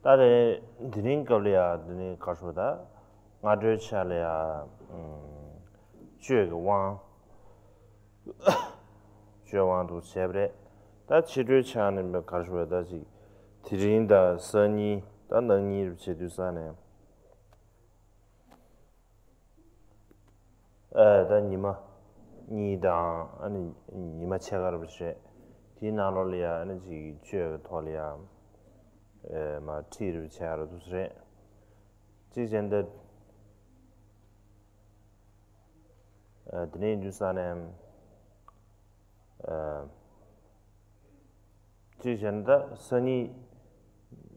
다들 드린 거리야 드린 가서다 나저 차려야 쥐가 왕 쥐왕도 세브레 다 치료 차는 몇 가서다지 드린다 선이 다 능이 제두사네 다 니마 아니 니마 체가를 버시 디나로리아 아니지 쥐가 돌이야 마 티르 차로 두스레 지젠데 드네 주사네 지젠데 선이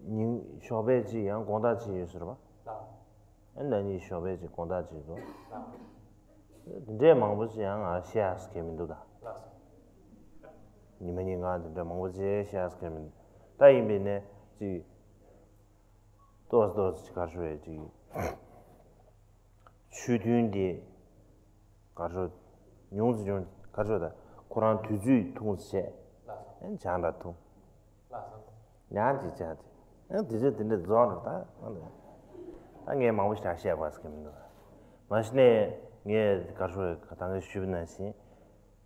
닝 쇼베지 양 공다지 있으러 봐 안나니 쇼베지 공다지도 근데 망부지 양 아시아스 케민도다 니만이가 근데 망부지 아시아스 케민 다이미네 지 도스 가르쳐야지 추준디 가르쳐 용지 가르쳐다 코란 두주 통세 엔 장라통 냐지 자지 디제 딘데 존다 당에 마우스타 시아바스케민도 마시네 예 가르쳐 당에 쉬브나시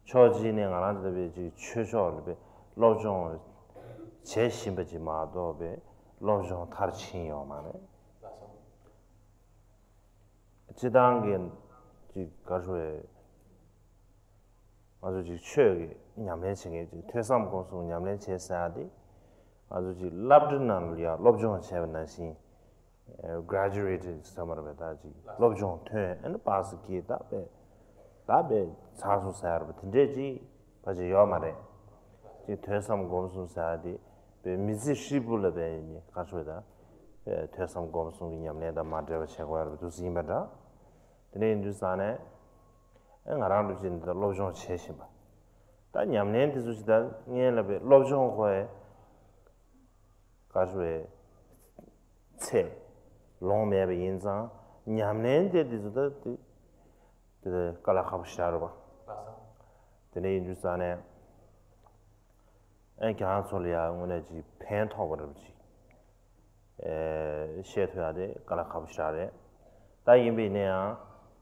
초지네 알아들베 지 최소르베 로종 제 심버지 마도베 로종 타르친요 마네 지당겐 지 가르쳐에 아주 지 최기 냠내칭에 지 퇴삼 공수 냠내 제사디 아주 지 랍드난리아 롭종 세븐나시 graduated summer베다지 롭종 퇴 엔 파스기 다베 사수 사르베 tindeji 바지 요마레 지 퇴삼 공수 사디 베 미지시불레베니 가르쳐다 퇴삼 공수 냠내다 마드베 체고르 두시마다 드네 인두사네 ngarandu jin da lobjong cheshin ba da nyamnen de su da nyen la be lobjong hwe ka shwe che long me be yin zang nyamnen de su da de kala khab shar ba de ne yin sa ne en kan so ya ngone ji pen tho ba ji she thwa de kala khab shar de da yin be ne ya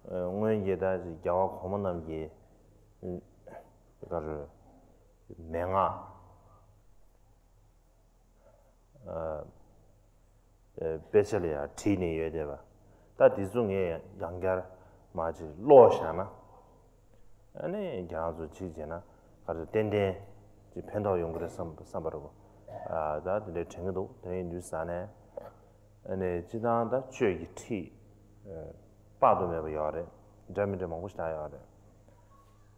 ngwen ye da ji yawa khom nam ye 그거를 맹아 베셀이야 티니 예대바 다 디중에 양결 마지 로샤나 아니 야주 지제나 가서 덴데 지 펜도 용거를 삼바르고 다들 정도 대 뉴스안에 아니 지단다 쥐기 티 빠도메 야래 잠이데 먹고 싶다야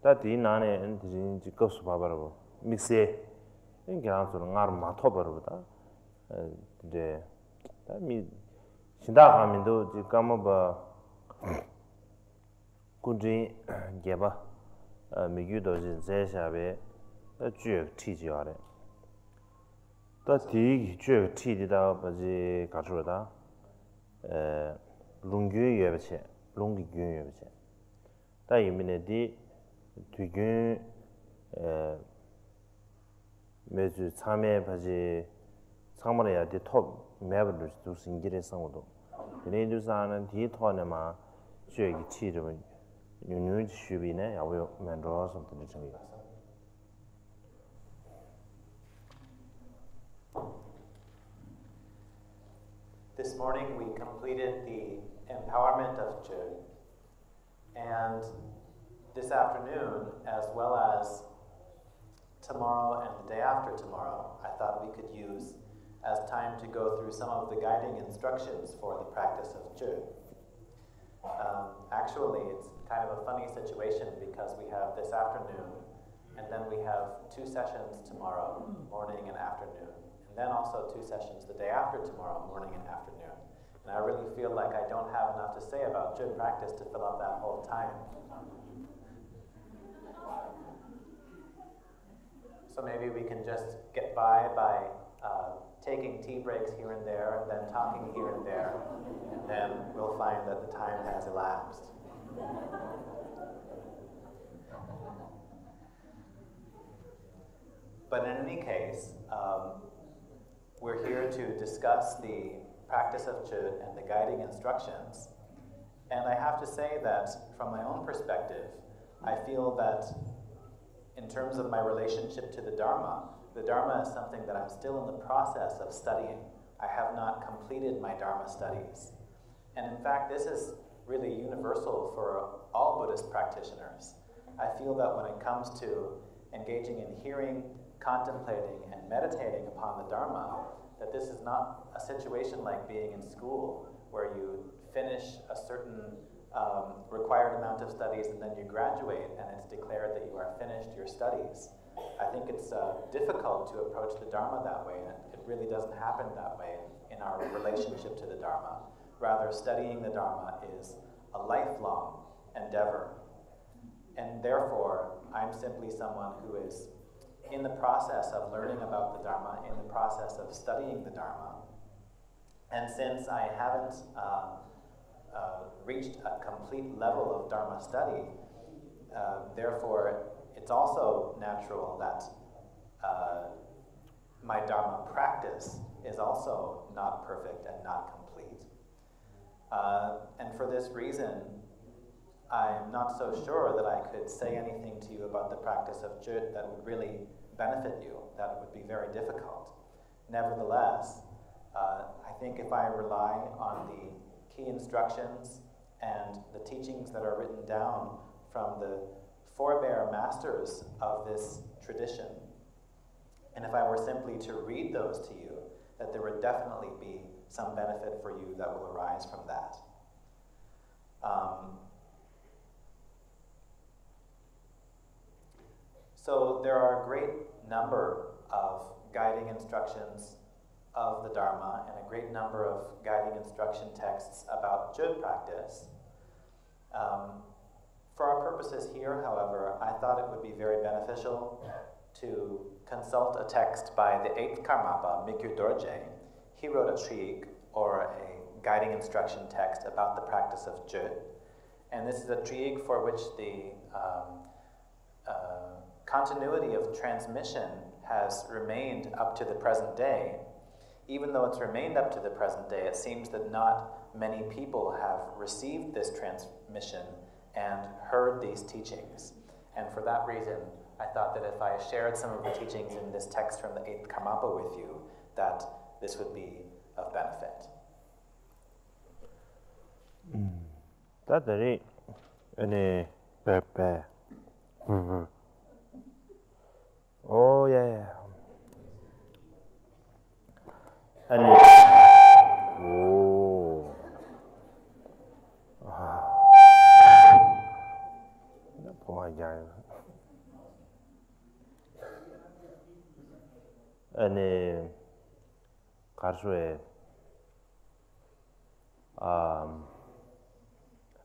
다디 나네 엔지 지거스 바바르고 믹세 인가서 나르 마토버르다 근데 다미 신다 가면도 지까마바 군지 개바 미규도 제샤베 쥐 티지야래 다디 쥐 티디다 바지 가르다 룽규 예베체 룽규 예베체 다 이미네디 뒤근 매주 참여 바지 상물이야 뒤톱 매버를 두 신기를 상우도 내주사는 뒤토네마 쥐기 치르면 뉴뉴 슈비네 야고 만들어 something 좀 This morning we completed the empowerment of Chod, and this afternoon, as well as tomorrow and the day after tomorrow, I thought we could use as time to go through some of the guiding instructions for the practice of Chod. Actually, it's kind of a funny situation because we have this afternoon, and then we have 2 sessions tomorrow, morning and afternoon, and then also 2 sessions the day after tomorrow, morning and afternoon. And I really feel like I don't have enough to say about Chod practice to fill up that whole time. So maybe we can just get by taking tea breaks here and there, and then talking here and there, and then we'll find that the time has elapsed. But in any case, we're here to discuss the practice of Chod and the guiding instructions. And I have to say that from my own perspective, I feel that in terms of my relationship to the Dharma is something that I'm still in the process of studying. I have not completed my Dharma studies. And in fact, this is really universal for all Buddhist practitioners. I feel that when it comes to engaging in hearing, contemplating, and meditating upon the Dharma, that this is not a situation like being in school, where you finish a certain required amount of studies and then you graduate and it's declared that you are finished your studies. I think it's difficult to approach the Dharma that way, and it really doesn't happen that way in our relationship to the Dharma. Rather, studying the Dharma is a lifelong endeavor. And therefore, I'm simply someone who is in the process of learning about the Dharma, in the process of studying the Dharma. And since I haven't reached a complete level of Dharma study, therefore, it's also natural that my Dharma practice is also not perfect and not complete. And for this reason, I'm not so sure that I could say anything to you about the practice of Chod that would really benefit you. That would be very difficult. Nevertheless, I think if I rely on the key instructions and the teachings that are written down from the forebear masters of this tradition, and if I were simply to read those to you, that there would definitely be some benefit for you that will arise from that. So there are a great number of guiding instructions of the Dharma and a great number of guiding instruction texts about Chod practice. For our purposes here, however, I thought it would be very beneficial to consult a text by the 8th Karmapa, Mikyu Dorje. He wrote a triik, or a guiding instruction text about the practice of Chod. And this is a triik for which the continuity of transmission has remained up to the present day. Even though it's remained up to the present day, it seems that not many people have received this transmission and heard these teachings. And for that reason, I thought that if I shared some of the teachings in this text from the 8th Karmapa with you, that this would be of benefit. Tatari any pepe. Oh yeah. Any oh. Boy, guy. Any Karswe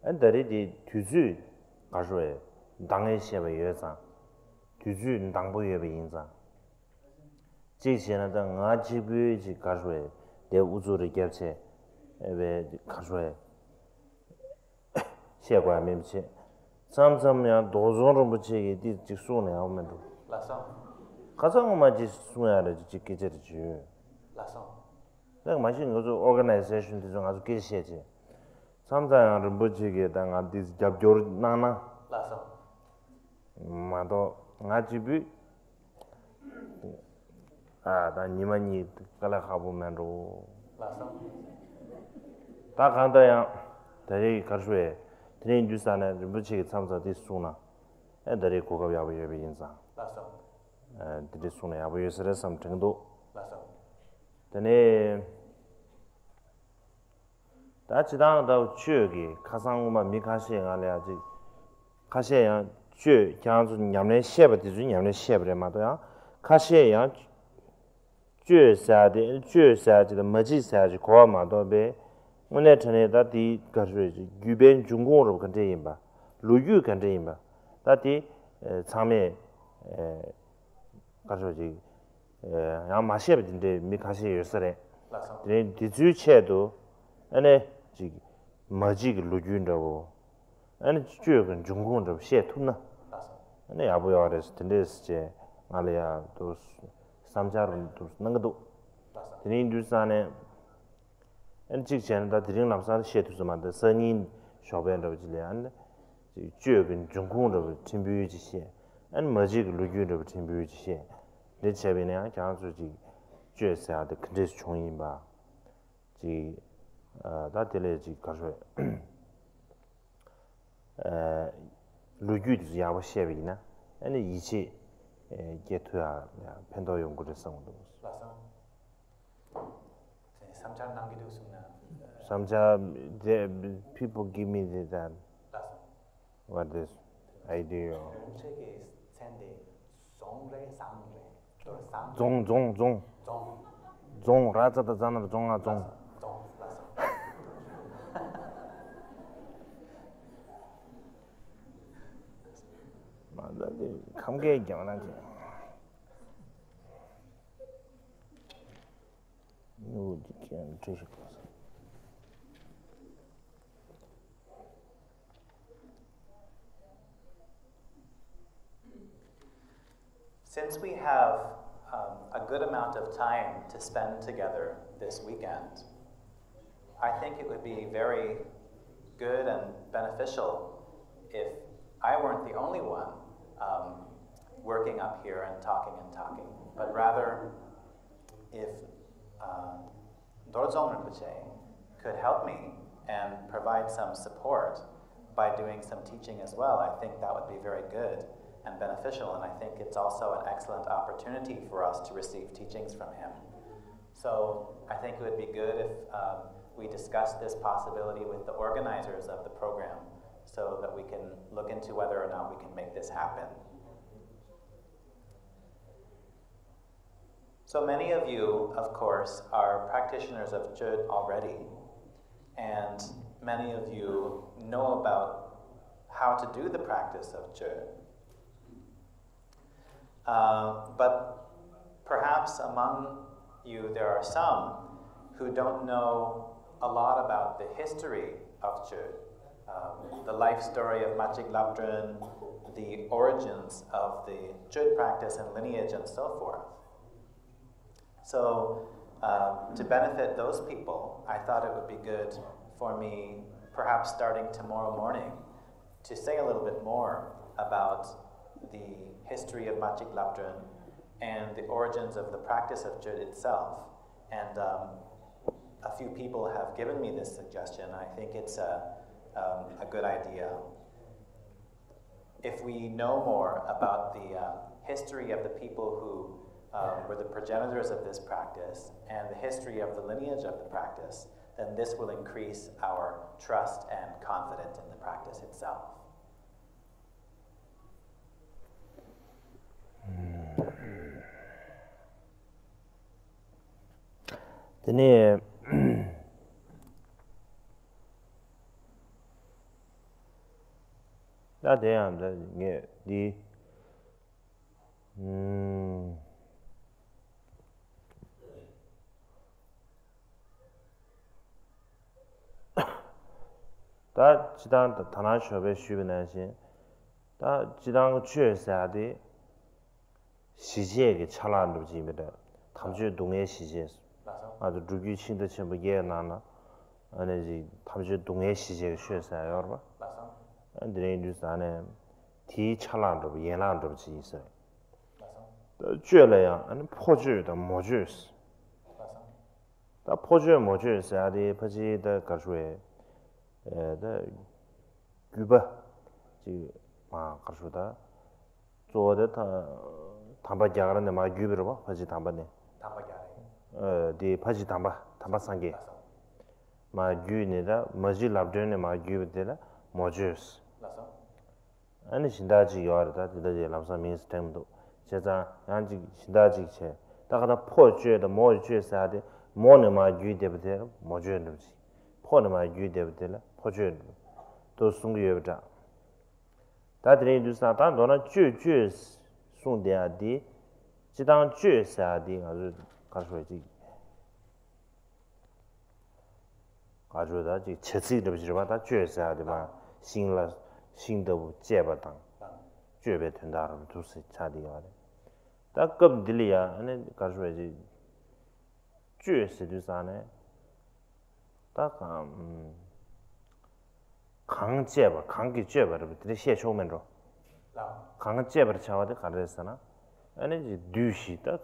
and the ready to zoo Karswe Dangeshia Yesa to zoo Dangbo Yinza. Jixena the Najibu Karswe, the Uzuri Gerche, Eve Karswe Shagua Mimche. Some dozon buchi did Jisuna Almendo. Lasso. Kasangma Jisuna Jikiju. Lasso. The machine goes to organization to as Kishet. Sometimes I'm butching at this job Nana. Lasso. Mado Najibu. The Nimani Kalakabu Mando. Lasso. Takandaya, the Karswe. Train you son and butching some of this sooner. And the Rekoga Yabinza. Lasso. And this sooner I will say something do. Lasso. The name that's down the Chugi, Kasanguma Mikashi and Aliaji Kashe, Chu, Jansu Yamne Shepherd is Yamne Shepherd, Madoya, Kashe, Chu said the Maji said, Koma Dobe. When I turn it that the Gasrage, Guben Jungo contain ba, Luyu contain ba, that the Tame Gasrage Yamasheb in the Mikasi yesterday. Then the two shadow and a magic Lujundavo and Jurgen Jungo of Shetuna and the Abuaris, Tendes, Alia, those Samjar, those Nangado. 드린 두산에 엔직전다 드린 남산 셰투스만데 선인 쇼벤로 질레안 주근 중공으로 팀뷰지시 안 머직 루규로 팀뷰지시 내 제비네 장수지 주에서야데 근데스 총인바 지 다텔레지 가서 루규도 야고 셰비나 아니 이치 게트야 펜더 연구를 성도 맞아. 삼자 남기도 있나? Sometimes people give me that 맞아. what this idea 책이 샌데 종래 상래 또 상. 종 라자다 자나 종아 종 종 맞아. 맞아 감개 있잖아 Since we have a good amount of time to spend together this weekend, I think it would be very good and beneficial if I weren't the only one working up here and talking, but rather if Dorjong Rinpoche could help me and provide some support by doing some teaching as well. I think that would be very good and beneficial, and I think it's also an excellent opportunity for us to receive teachings from him. So I think it would be good if we discuss this possibility with the organizers of the program so that we can look into whether or not we can make this happen. So many of you, of course, are practitioners of Chod already, and many of you know about how to do the practice of Chod. But perhaps among you there are some who don't know a lot about the history of Chod, the life story of Machig Labdrön, the origins of the Chod practice and lineage and so forth. So to benefit those people, I thought it would be good for me, perhaps starting tomorrow morning, to say a little bit more about the history of Machig Labdrön and the origins of the practice of Chod itself. And a few people have given me this suggestion. I think it's a good idea. If we know more about the history of the people who were the progenitors of this practice and the history of the lineage of the practice, then this will increase our trust and confidence in the practice itself. Then that day I'm the 다 지단 다나셔베 쉬변하신 다 지단 주에서야데 시제에 차라는 지입니다. 탐주 동해 시제에서 아주 루기 신도 전부 예나나 아니지 탐주 동해 시제에 쉬어서요, 여러분. 맞아. 근데 뉴스 안에 티 차라도 예나도 지 있어요. 맞아. 죄래야 아니 포주도 모주스. 맞아. 다 포주 모주스야데 퍼지의 가수에 다 규바 지 가수다 조어다 담바자가는데 마 규비로 봐 퍼지 담바네 담바자래 디 퍼지 담바상게 마 규니다 머지 랍드네 마 규비데라 모주스 맞아 아니 신다지 요르다 디다제 람사 민스 템도 제자 양지 신다지 체 다가다 포주에도 모주스야데 모네마 규데베데 모주는지 포네마 규데베데라 포주 또 숭기여다 다들이 주사 다 너나 쥐 송대야디 지당 쥐사디 아주 가서지 가져다 지 체지도 비지바 다 쥐사디 봐 신라 신도 제바당 쥐베 된다로 두스 차디야 다 급들이야 아니 가서지 쥐 시두산에 딱 강제바 강기 쥐바를 들이 시초면로 강제바 차와데 가르스나 아니 두시다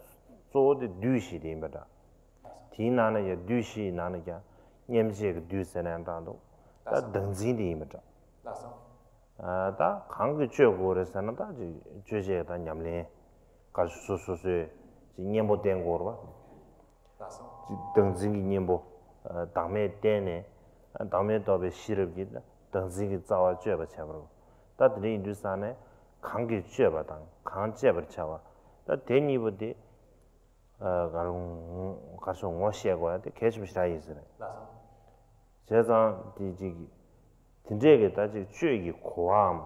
조데 두시데 임바다 디나네 예 두시 나네가 냠지게 두세난다도 다 등진디 임바다 다 강기 쥐고르스나 다 쥐제다 냠레 가수수수 냠보 된 거로 등진기 냠보 당매 때네 당매 도베 시럽기다 등진기 자와 쥐바 차버고 다 들이 인두산에 강기 쥐바당 강제버 차와 다 대니부디 가서 뭐시고야 돼 계집시라 있으네 제가 디지 진짜게 다지 쥐기 고함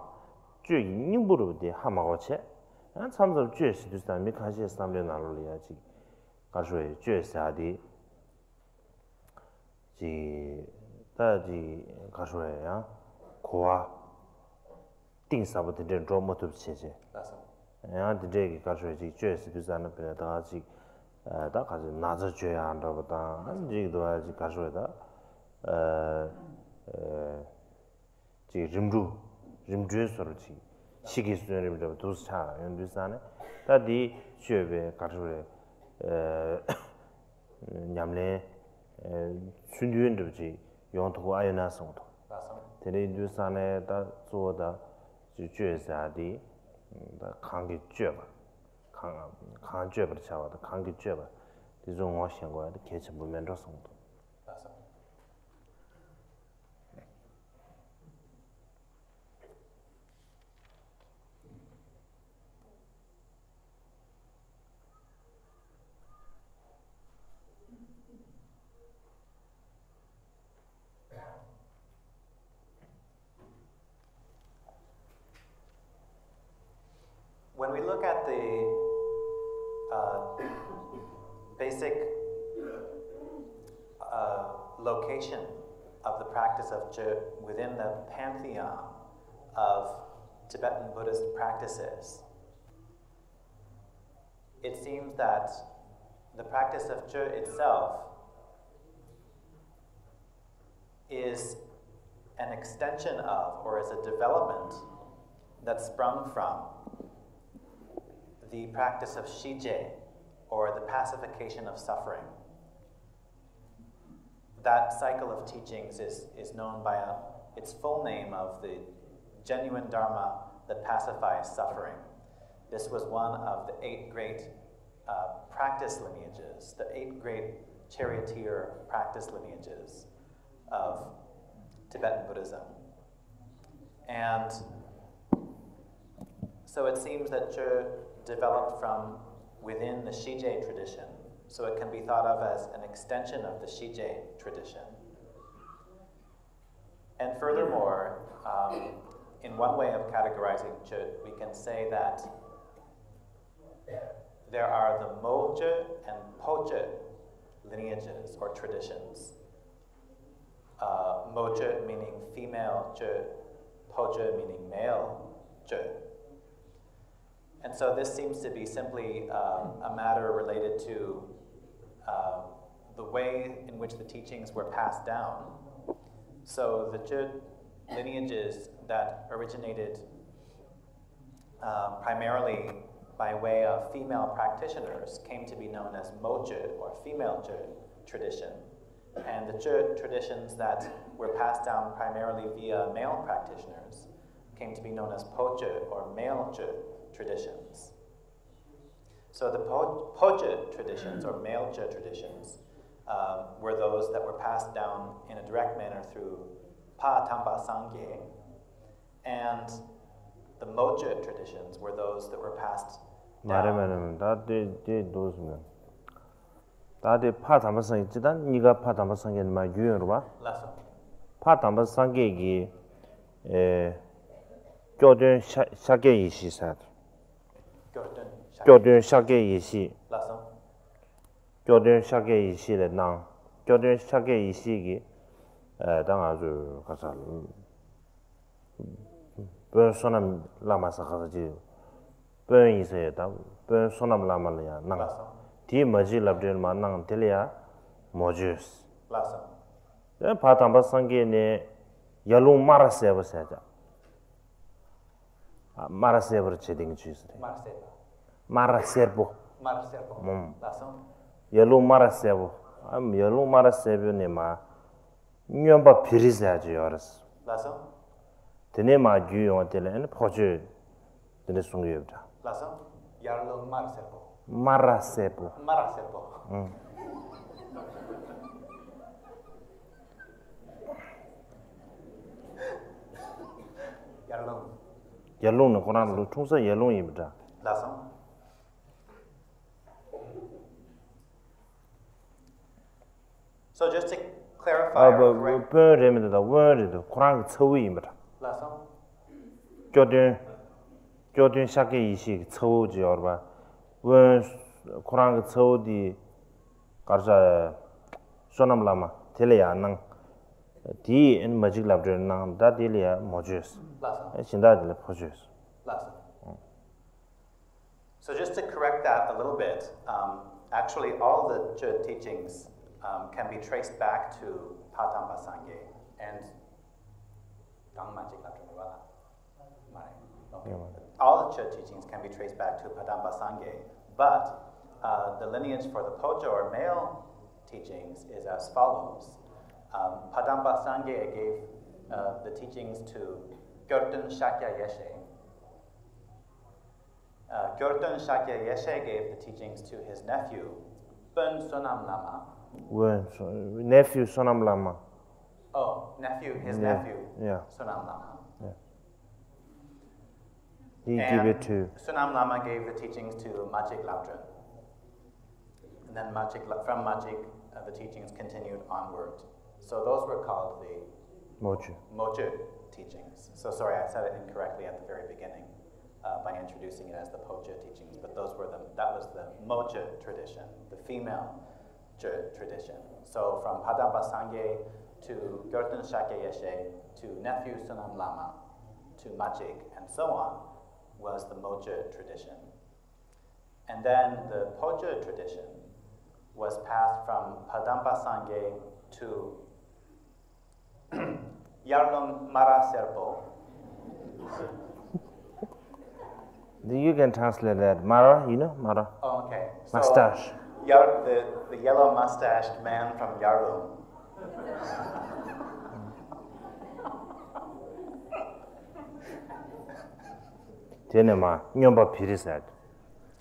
쥐기 님부르디 하마고체 안 참석 쥐시도 사람이 가시 삼려 나올려야지 가서에 쥐사디 지 다지 가서야 고아 띵사부터 된 로모트 체제 야 디제기 가서에 지 쥐시도 사는 배다지 다 가서 나저 쥐야 한다보다 한지도 아직 가서에다 지 림주서지 시기 수준으로 도스차 연두산에 다디 쉐베 가르레 냠레 순주인들지 용토고 아이나성도 데리두산에 다做的 주주사디 다 강기 쥐바 강 쥐바 차와도 강기 쥐바 이종 뭐 생각하다 개체 보면서 성도 When we look at the basic location of the practice of Chod within the pantheon of Tibetan Buddhist practices, it seems that the practice of Chod itself is an extension of, or is a development that sprung from the practice of Shije, or the pacification of suffering. That cycle of teachings is known by its full name of the genuine Dharma that pacifies suffering. This was one of the 8 great practice lineages, the 8 great charioteer practice lineages of Tibetan Buddhism. And so it seems that Chod developed from within the Shije tradition, so it can be thought of as an extension of the Shije tradition. And furthermore, in one way of categorizing Chod, we can say that there are the Mo Chod and Po Chod lineages or traditions. Mo Chod meaning female Chod, Po Chod meaning male Chod. And so this seems to be simply a matter related to the way in which the teachings were passed down. So the Chod lineages that originated primarily by way of female practitioners came to be known as Mo Chod, or female Chod tradition. And the Chod traditions that were passed down primarily via male practitioners came to be known as Po Chod, or male Chod traditions. So the Po Chod traditions, or male Chod traditions, were those that were passed down in a direct manner through Pa Tamba Sangye, and the Mo Chod traditions were those that were passed down. 다들 파담바상 있지단 네가 파담바상에는 막 유연으로 봐. 파담바상계기 교든 샤게 이시사. 교든 샤게 이시. 교든 샤게 이시를 나. 교든 샤게 이시기 당아주 가서 번소남 라마사 가지 번 있어야 다 번소남 라마냐 나. 디 머지 랍들 만난 텔이야 모주스. Lasso. 네, 바탕바 상계네 야롱 마라세버 사자. 마라세버 제딩 주스래. 마라세보. Lasso. 야롱 마라세보. 야롱 마라세보네마 녀바 비리사지 알았어. Lasso. 드네마 주용한테는 포주 드네 송유다. Lasso. Yarlo Marsepo. 마라세보. Yarlo. 야롱은 고난로 총서 야롱입니다. Lasso. So just to clarify, or correct, 버레면다 워르도 고난 처위입니다. Lasso. 조든 샤게 이식 처우지 얼바 원 고난 처우디 가르자 소남라마 텔레야낭 디 인 마직 랍드낭 다딜이야 모주스 Lasso. 신다들 포주스. Lasso. So just to correct that a little bit, actually all the Chod teachings can be traced back to Padamba Sangye and all the Chod teachings can be traced back to Padamba Sangye, but the lineage for the Pojo or male teachings is as follows. Padamba Sangye gave the teachings to Gyurten Shakya Yeshe. Gyurten Shakya Yeshe gave the teachings to his nephew, Bun Sonam Lama. Nephew Sonam Lama. Oh, his nephew, Yeah. Sonam Lama. He And gave it to Sonam Lama gave the teachings to Majik Labdran. And then from Majik, the teachings continued onward. So those were called the Moju teachings. So sorry, I said it incorrectly at the very beginning by introducing it as the Poja teachings, but that was the Moja tradition, the female tradition. So from Padamba Sangye to Gyurten Shakya Yeshe to nephew Sonam Lama to Majik and so on was the Moja tradition. And then the Poja tradition was passed from Padamba Sangye to Yarlung Mara Serpo. You can translate that. Mara, you know, Mara. Oh, okay. So, Mustache. The yellow mustached man from Yarlung.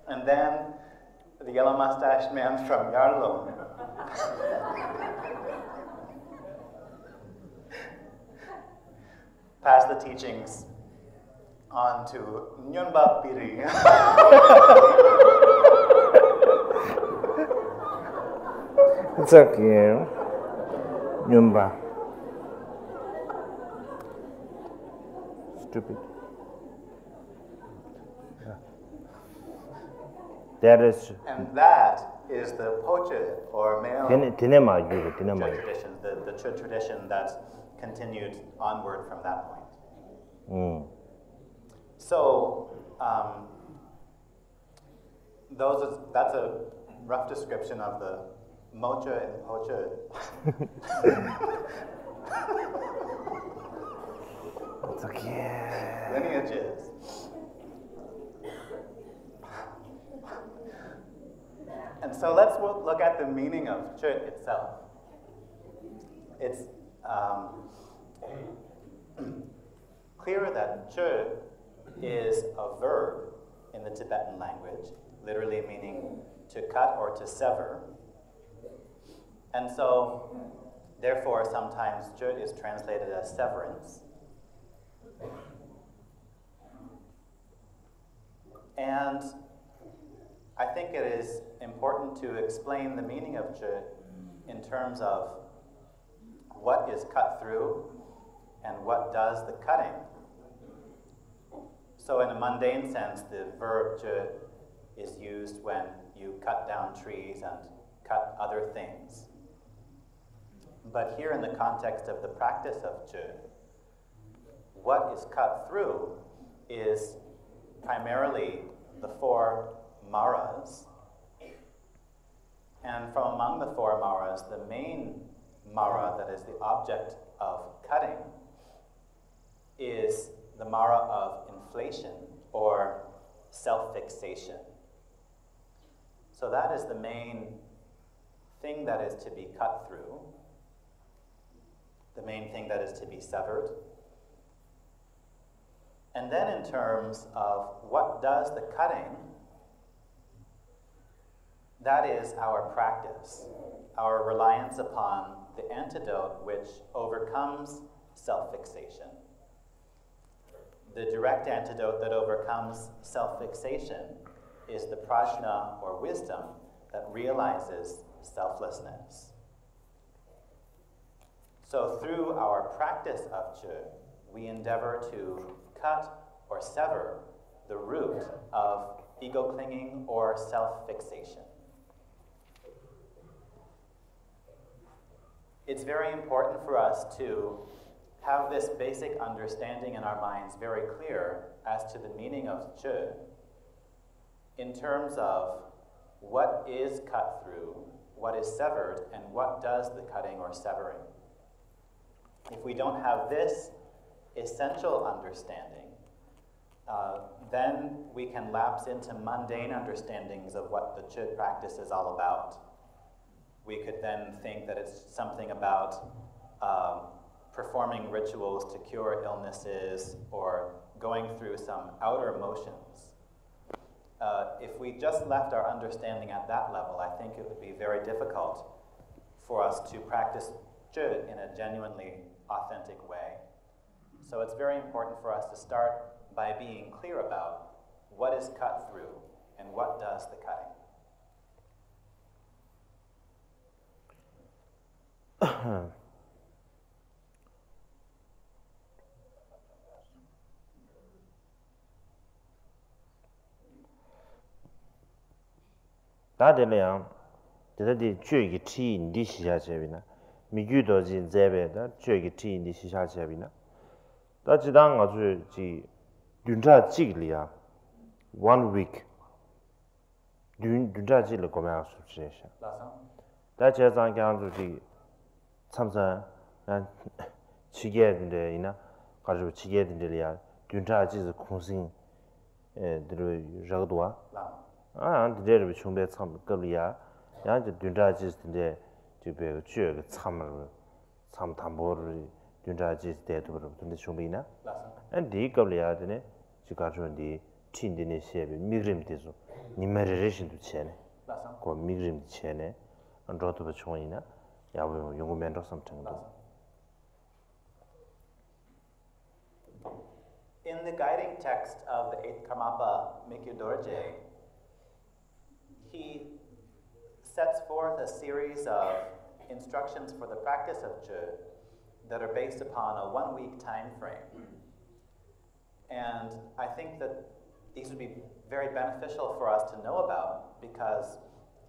And then the yellow mustached man from Yarlung passed the teachings on to Nyunba Piri. It's okay. Nyumba. Stupid. Yeah. That is the Poche or male tradition, the Chod tradition that continued onward from that point. So that's a rough description of the Mocha and Pocha It's okay. lineages. And so let's look at the meaning of Chod itself. It's clear that Chod is a verb in the Tibetan language, literally meaning to cut or to sever. And so, therefore, sometimes Chod is translated as severance. And I think it is important to explain the meaning of Chod in terms of what is cut through and what does the cutting. So in a mundane sense, the verb Chod is used when you cut down trees and cut other things. But here in the context of the practice of Chod, what is cut through is primarily the four maras, And from among the four maras, the main mara that is the object of cutting is the mara of inflation or self-fixation. So that is the main thing that is to be cut through, the main thing that is to be severed. And then in terms of what does the cutting, that is our practice, our reliance upon the antidote which overcomes self-fixation. The direct antidote that overcomes self-fixation is the prajna or wisdom that realizes selflessness. So through our practice of Chod, we endeavor to cut or sever the root of ego clinging or self-fixation. It's very important for us to have this basic understanding in our minds very clear as to the meaning of Chod in terms of what is cut through, what is severed, and what does the cutting or severing. If we don't have this essential understanding, then we can lapse into mundane understandings of what the Chod practice is all about. We could then think that it's something about performing rituals to cure illnesses or going through some outer motions. If we just left our understanding at that level, I think it would be very difficult for us to practice Chod in a genuinely authentic way. So it's very important for us to start by being clear about what is cut through and what does the cutting. 다들이야. 대단히 주의기 티 인디 시샤제비나 미규도지 제베다 주의기 티 인디 시샤제비나 다지당 아주 지 륜자 찍리야 1 week 륜자 찍을 거면 수치셔 다제장 강주지 참사 난 지게인데 이나 가지고 지게인데야 륜자 찍을 공신 들을 저도와 드레르 충배 참 걸이야. 야지 둔자지인데 집에 주에 참을 참 담보를 둔자지 때도 근데 충배이나? 안디 걸이야 되네. 지가 좋은디 틴디네 셰비 미그림데서 니메레레신도 체네. 고 미그림 체네. 안로도 총이나. 야부 연구면도 something도. In the guiding text of the 8th Karmapa Mikyu Dorje, he sets forth a series of instructions for the practice of Chod that are based upon a 1-week time frame. And I think that these would be very beneficial for us to know about because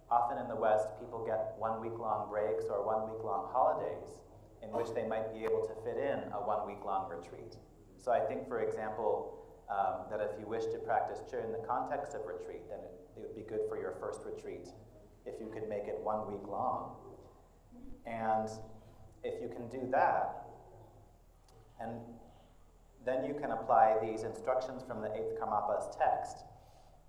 often in the West people get 1-week-long breaks or 1-week-long holidays in which they might be able to fit in a 1-week-long retreat. So I think, for example, that if you wish to practice Chod in the context of retreat, then it would be good for your first retreat if you could make it 1 week long. And if you can do that, and then you can apply these instructions from the 8th Karmapa's text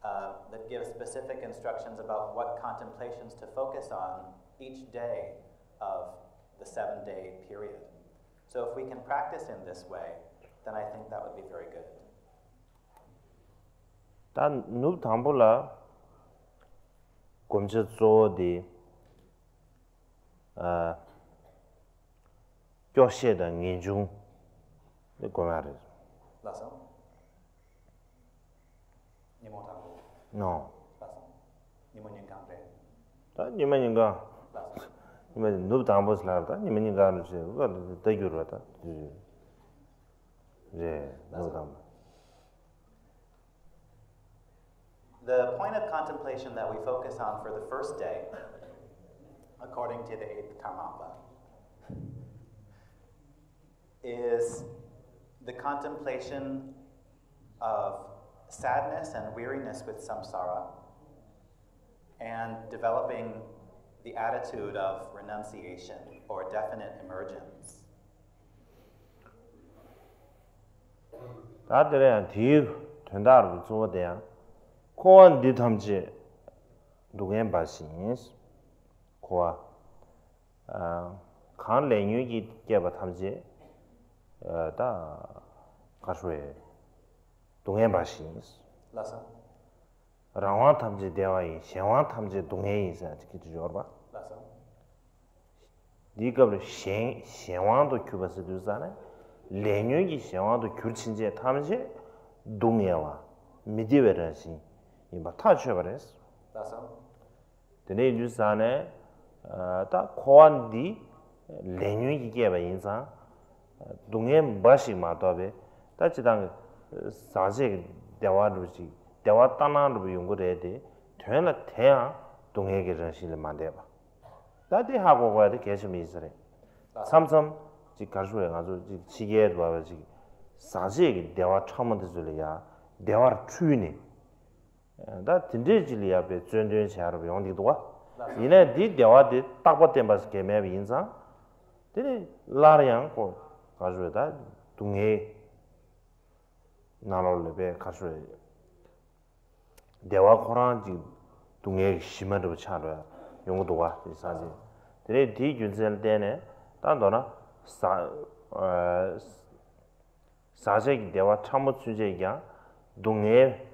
that give specific instructions about what contemplations to focus on each day of the 7-day period. So if we can practice in this way, then I think that would be very good. 단 누 담불라 검체 조디 교시의 인중 고마르 라서 니모타고 노 라서 니모닝강데 다 니모닝가 라서 니모 누 담불라다 니모닝가를 제 그거 대교로다 예 누 담불 The point of contemplation that we focus on for the first day, according to the 8th Karmapa, is the contemplation of sadness and weariness with samsara and developing the attitude of renunciation or definite emergence. 다들은 뒤 된다로做的呀. 코안 뒤탐지 누구엔 바신스. 코아 간 랭유기 개바 탐지 다 가수에 동해 바신스. Lesson. 라완 탐지 대화이 셴완 탐지 동해 있어. 지키지 줘봐. Lesson. 네가 셴완도 큐바스 두잖아. 랭유기 셴완도 귤친제 탐지 동해와 미디베라시 이마 타쳐버렸어. Lesson. 드네 주산에 다 코안디 랭유기 개바 인상 동해 바시 마도베 다지당 사제 대화루지 대화 따나로 연구해야 되나 태야 동해계 전시를 만들어 봐. 다들 하고 가야 돼 계속 있으래. 삼삼 지 가수에 가서 지 지게도 봐야지. 사제기 대화 처음 들으려야 대화를 추이네. 다 딘데질이야 배 전전 샤로 용디도 와. 이내 디 대화디 딱 봤던 바스 개매 인상. 되네 라량 고 가수에다 동해 나로를 가수에 대화 코란지 동해 심한으로 차로야 용도 와 이사지 그래 뒤 준설 때네 단도나 사색 대화 참모 주제야 동해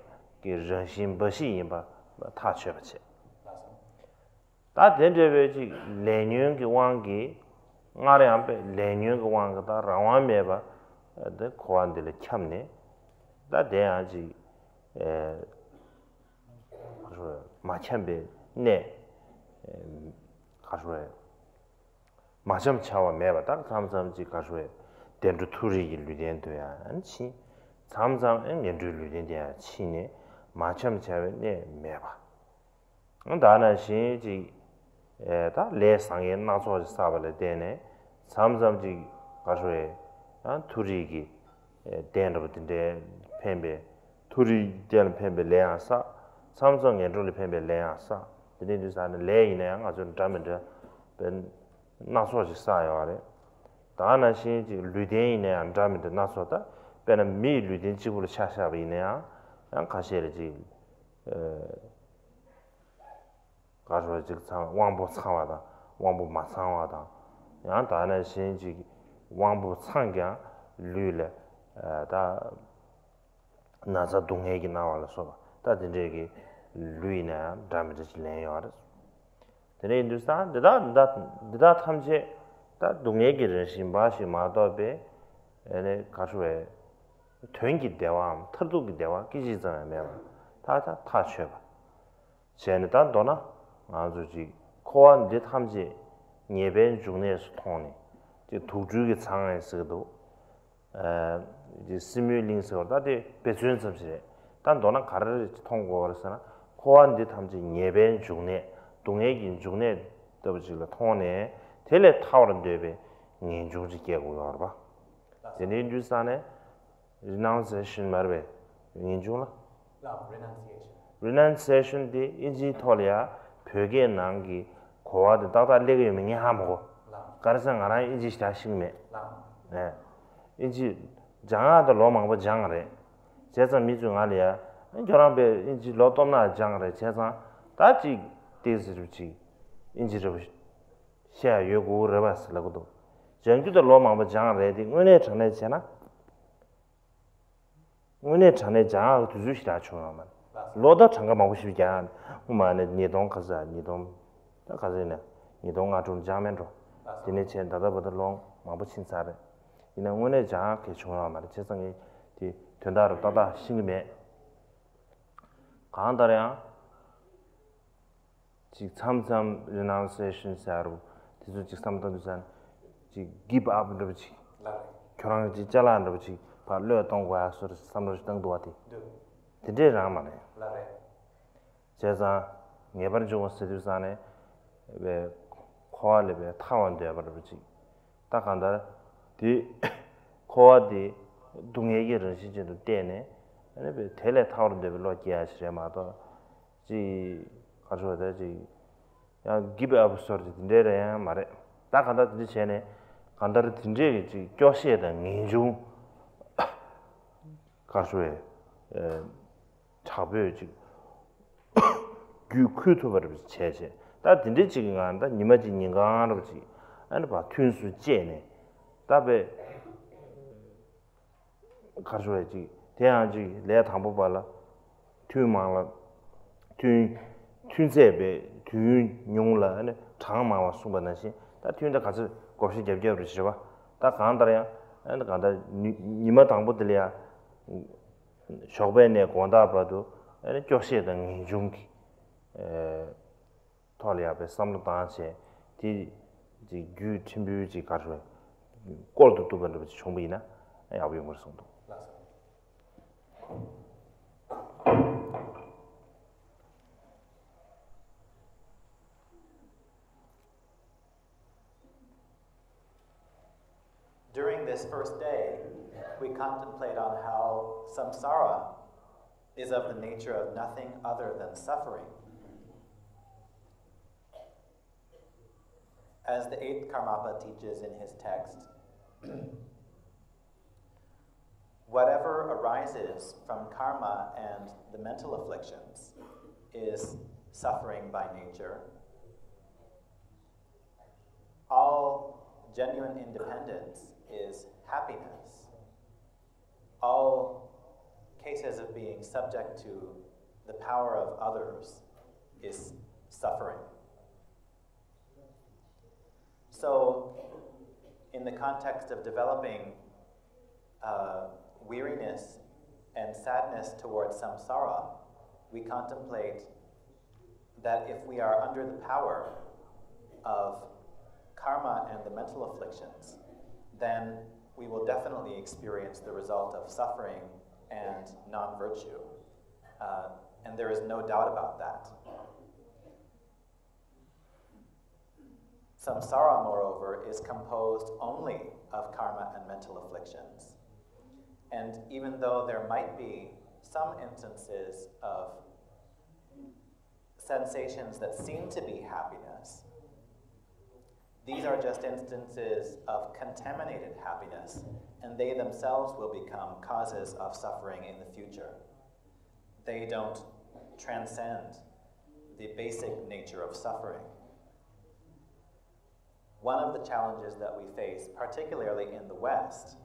그人心 버시 임바 다 쳐버지 다 된저베지 레뉴 그 왕기 나래 앞에 레뉴 그 왕가다 라완메바 더 코안들 참네 다 대야지 마찬배 네 가수에 마점 차와 매바 딱 삼삼지 가수에 덴드 투리 일류된도야 안치 삼삼 엔렌드 일류된데야 치네 마점 차에 네 매바 나나 신지 다 레상에 나서 사발에 되네 삼삼지 가수에 안 투리기 덴드부터 펜베 투리 될 펜베 레아사 삼성 엔트리 펜베 레아사 드네주사는 레이네 아주 담은데 벤 나서지 사요아래 다나 신지 류데이네 안 담은데 나서다 벤 미 류딘 집으로 차샤비네야 양 가셔야지 가서 직상 왕부 상와다 왕부 마상와다 양 다나 신지 왕부 상경 류레 다 나자 동해기 나와서 다 진짜게 루이나 담지 레요아르 근데 인도산 다 탐제 다 동해기人心 바시 마도베 에네 가수에 된기 대화 터두기 대화 기지잖아요 매번 다 쳐봐 쟤는 도나 아주지 코안 이제 탐지 예배 중에서 통해 이제 도주의 상황에서도 이제 시뮬링서 다들 배수연 섬시래 단 도나 가르를 통고서나 코안디 탐지 예배 중에 동해긴 중에 더블지가 통원에 텔레 타워는 되베 인중지 깨고 봐. 제네 주산에 renunciation 말베 인중라. renunciation 디 인지 톨이야 벽에 난기 고아도 다달레게 유명히 하고 가르상 알아 인지 다심메. 네. 인지 장아도 로망보 장아래. 제자 미중 알이야. 저랑베 인지 로tom나 장아래. 제자 다지 데스르지. 인지르 샤 요구 러바스라고도. 전주도 로망보 장아래디 은혜 전에잖아. 은혜 전에 장아 두주시다 추나만. 로다 장가 먹고 싶지 않. 우마네 니동 가자 니동 다 가자네. 니동아 좀 자면로. 디네 chen 다다보다 롱 마부 친사래. 이는 원의 장학의 중요한 말이 재성이 디 된다로 따다 신임에 강한다래야 지 참참 renunciation 사로 디주 지 삼던두산 지 give up 그러지 결혼을 지 잘라는 그러지 발려 동과 소리 삼로지 등도 와디 디데랑 말해 제자 예번 중 스튜디오산에 왜 코알레베 타원돼 버리지 딱 한다 디 코아디 동해계를 시제도 때네 아니 텔레 타워인데 별로 기하시려마도 지 가져다지 야 give up sort 인데야 말에 딱 간다 전에 간다를 딘제 교시에다 인중 가수에 차별지 규크토버를 체제 다 딘데 지금 간다 니마지 인간으로지 아니 봐 튠수 제네 답에 가수에지 대한지 내가 담보 발라 튠망라 튠제베 튠용라 아니 장마와 수반나시 다 튠다 가서 곱시 잡잡으로 시봐 다 간다야 아니 간다 니마 담보들이야 쇼베네 권다바도 아니 교시에다 인중기 토리아베 삼로단세 디규 팀뷰지 가르 꼴도 또 번도 총비나 야비용 걸 송도 During this first day, we contemplate on how samsara is of the nature of nothing other than suffering. As the 8th Karmapa teaches in his text, whatever arises from karma and the mental afflictions is suffering by nature. All genuine independence is happiness. All cases of being subject to the power of others is suffering. So, in the context of developing weariness and sadness towards samsara, we contemplate that if we are under the power of karma and the mental afflictions, then we will definitely experience the result of suffering and non-virtue. And there is no doubt about that. Samsara, moreover, is composed only of karma and mental afflictions. And even though there might be some instances of sensations that seem to be happiness, these are just instances of contaminated happiness, and they themselves will become causes of suffering in the future. They don't transcend the basic nature of suffering. One of the challenges that we face, particularly in the West,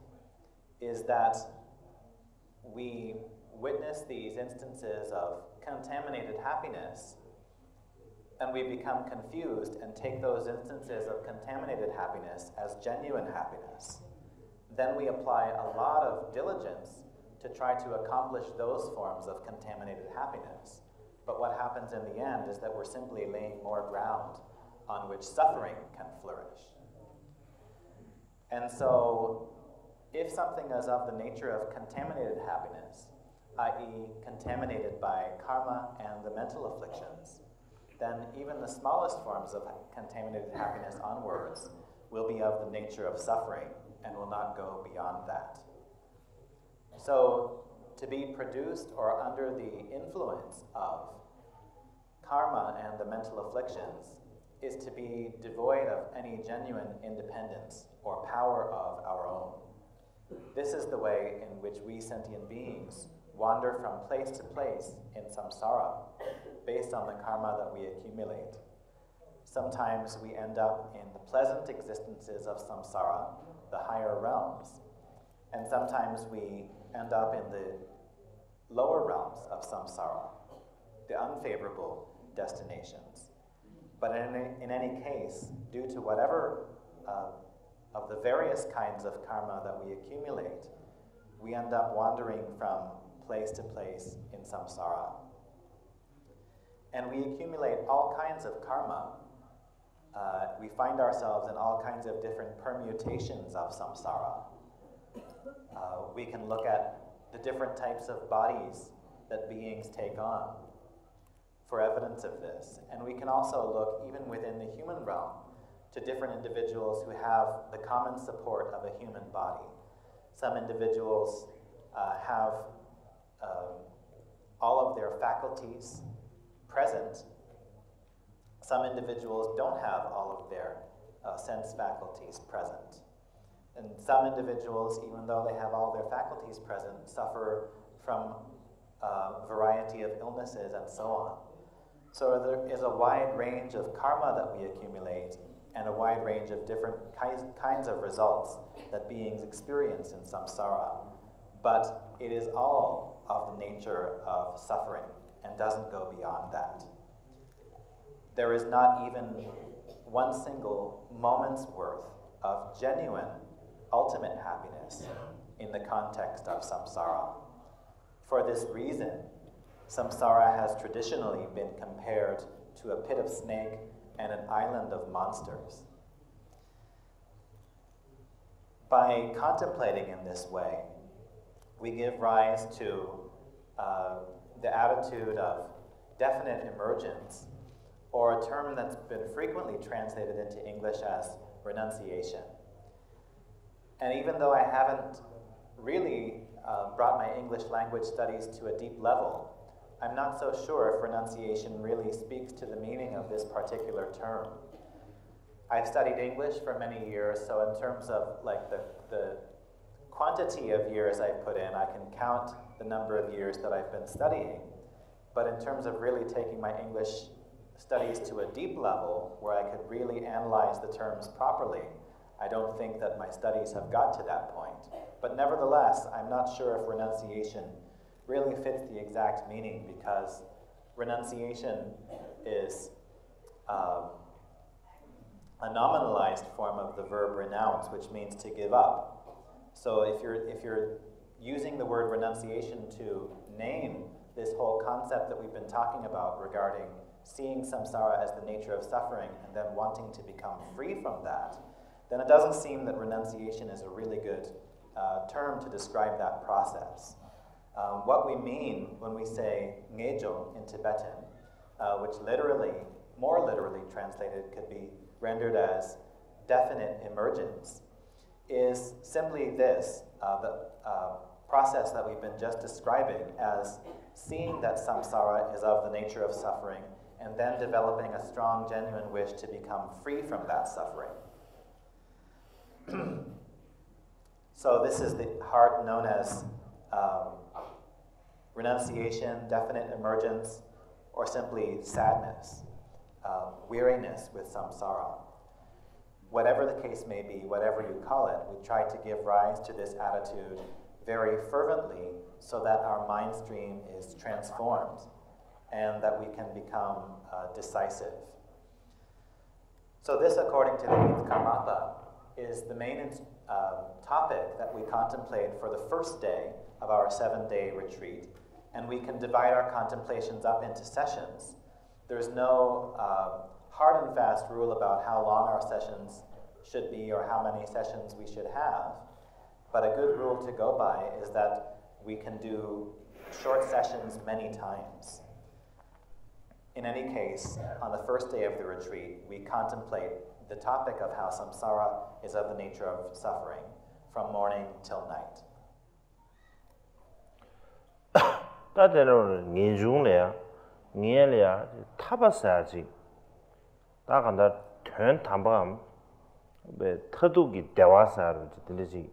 is that we witness these instances of contaminated happiness, and we become confused and take those instances of contaminated happiness as genuine happiness. Then we apply a lot of diligence to try to accomplish those forms of contaminated happiness. But what happens in the end is that we're simply laying more ground on which suffering can flourish. And so, if something is of the nature of contaminated happiness, i.e. contaminated by karma and the mental afflictions, then even the smallest forms of contaminated happiness onwards will be of the nature of suffering and will not go beyond that. So, to be produced or under the influence of karma and the mental afflictions is to be devoid of any genuine independence or power of our own. This is the way in which we sentient beings wander from place to place in samsara based on the karma that we accumulate. Sometimes we end up in the pleasant existences of samsara, the higher realms, and sometimes we end up in the lower realms of samsara, the unfavorable destinations. But in any case, due to whatever of the various kinds of karma that we accumulate, we end up wandering from place to place in samsara. And we accumulate all kinds of karma. We find ourselves in all kinds of different permutations of samsara. We can look at the different types of bodies that beings take on for evidence of this. And we can also look, even within the human realm, to different individuals who have the common support of a human body. Some individuals have all of their faculties present. some individuals don't have all of their sense faculties present. And some individuals, even though they have all their faculties present, suffer from a variety of illnesses and so on. So there is a wide range of karma that we accumulate and a wide range of different kinds of results that beings experience in samsara. But it is all of the nature of suffering and doesn't go beyond that. There is not even one single moment's worth of genuine, ultimate happiness in the context of samsara. For this reason, samsara has traditionally been compared to a pit of snake and an island of monsters. By contemplating in this way, we give rise to the attitude of definite emergence, or a term that's been frequently translated into English as renunciation. And even though I haven't really brought my English language studies to a deep level, I'm not so sure if renunciation really speaks to the meaning of this particular term. I've studied English for many years, so in terms of like the quantity of years I've put in, I can count the number of years that I've been studying. But in terms of really taking my English studies to a deep level where I could really analyze the terms properly, I don't think that my studies have got to that point. But nevertheless, I'm not sure if renunciation really fits the exact meaning, because renunciation is a nominalized form of the verb renounce, which means to give up. So if you're using the word renunciation to name this whole concept that we've been talking about regarding seeing samsara as the nature of suffering and then wanting to become free from that, then it doesn't seem that renunciation is a really good term to describe that process. What we mean when we say ngejong in Tibetan, which more literally translated could be rendered as definite emergence, is simply this, the process that we've been just describing as seeing that samsara is of the nature of suffering and then developing a strong, genuine wish to become free from that suffering. So this is the heart known as renunciation, definite emergence, or simply sadness, weariness with samsara. Whatever the case may be, whatever you call it, we try to give rise to this attitude very fervently so that our mind stream is transformed and that we can become decisive. So this, according to the 8th Karmapa, is the main topic that we contemplate for the first day of our 7-day retreat, and we can divide our contemplations up into sessions. There's no hard and fast rule about how long our sessions should be or how many sessions we should have, but a good rule to go by is that we can do short sessions many times. In any case, on the first day of the retreat, we contemplate the topic of how samsara is of the nature of suffering from morning till night. 따대로는 니중래야, 니엘이야, 타바사야지. 다간다 튼 담밤, 왜 터두기 대화사를 들리지.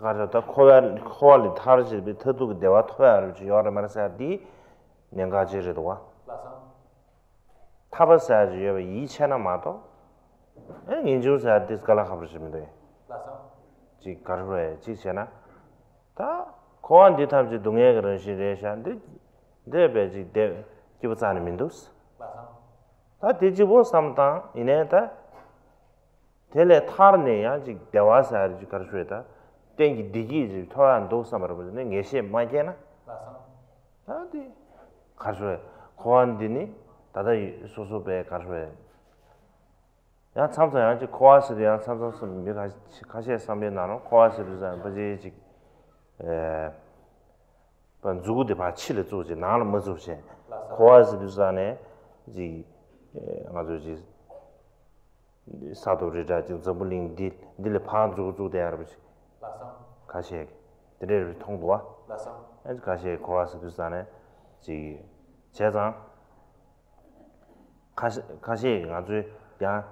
가져다 코알리 타르지 비 터두기 대화 토야를 지 여러 말사디 년가지르도 와. 타바사야지 여 2천나 마도. 인주사 디스칼라 하버시면 돼. 지 가르에 지잖아. 다 고안 디탐지 동해 그런 시레샤인데 데베지 데 기부사는 민도스. 다 디지보 삼다 이네다 텔레 타르네야 지 대화사지 가르셔다. 땡기 디기지 토안 도사마로 보네. 녜시 마게나. 다디 가르셔 고안디니 다다 소소베 가르셔. 야 참자야 지 고아스리야 참자스 미가 가시에 삼면 나는 고아스리자 버지지 반주구데 바치를 조지 나는 뭐 조지 고아스리자네 지 아주지 사도리자 지 점블링 딜 파주주데 알아보시 가시에 드레를 통도와 아주 가시에 고아스리자네 지 제장 가시 아주 야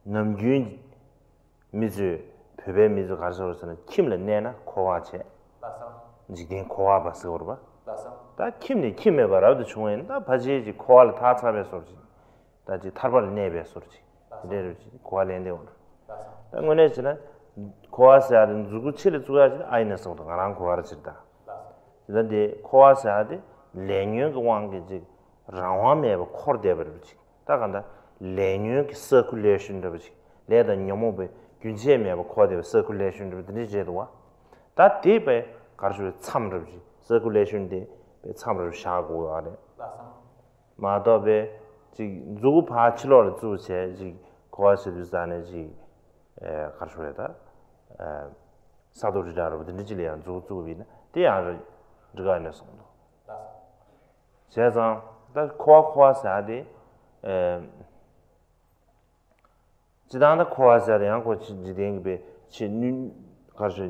남균 미주 베베 미주 가서서는 김을 내나 코와체 지금 코와 봤어 그러봐 다 김니 김에 봐라도 중요해 다 바지지 코알 다 잡아서 다지 탈발 내배 소리지 이래로 코알인데 오늘 당원에서는 코와스야는 누구 치를 주가지 아이네서도 가랑 코와르지다 그런데 코와스야데 레뉴가 왕게지 라와메버 코르데버지 다간다 레뉴 서큘레이션도 버지 레다 녀모베 균제메버 코데버 서큘레이션도 드리제도와 다 디베 가르쳐 참르지 서큘레이션데 베 참르 샤고 아래 마더베 지 누구 파치로를 주체 지 코와스르자네지 가르쳐다 사도르자로 드리지리안 주주비나 대야를 저가네서 제가 다 코아코아사데 지단다 코아사데 양고 지den게 진 가서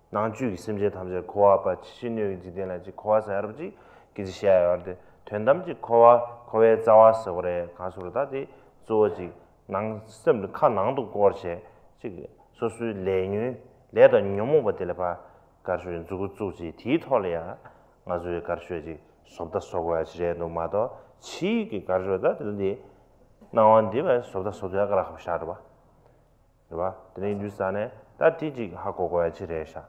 낭주 있음제 탐제 코아바 신유 지den라지 코아사 여러분지 기지시야요데 된담지 코에 자와서 그래 가수로다디 조지 낭섬 칸낭도 거르세 지금 소수 레뉴 레다 녀모버들바 가르쳐 주고 주지 디톨이야 아주 가르쳐지 속다 속어야지 노마도 치기 가르쳐다 근데 나온디가 속다 속어야 가라 합시다 봐 드네 뉴스안에 다 디지 하고 거야지 레샤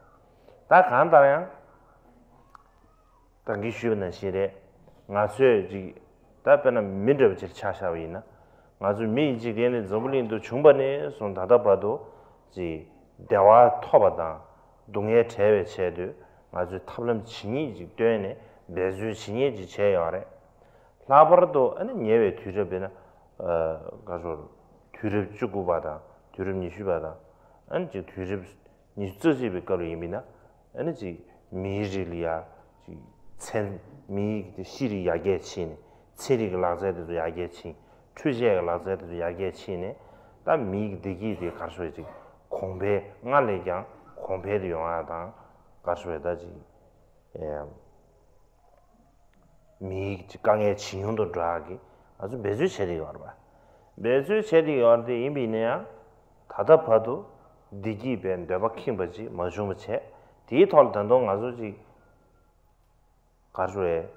다 간다냐 당기 쉬는 시대 나서지 답변은 민들지 차샤위나 아주 미지게는 저블린도 중반에 손 닫아봐도 지 대화 토바다 동해 제외 제도 아주 탑lâm 진이지 되네 매주 진이지 제요래 라버도 아니 예외 뒤접이나 가서 뒤접 주고 받아 뒤접 니슈 받아 안지 뒤접 니스지비 거로 이미나 아니지 미질이야 지첸미 시리 야게친 체리가 라자도 야게친 추제가 라자도 야게친네 다 미기디기 가서지 공배 나래장 공배도 용하다 가서다지 미 강의 진용도 draagi 아주 매주 체리가 와 매주 체리가 왔는데 이미네야 다다 봐도 디기 벤 대박힌 거지 뭐좀체 디톨 단동 아주지 가서에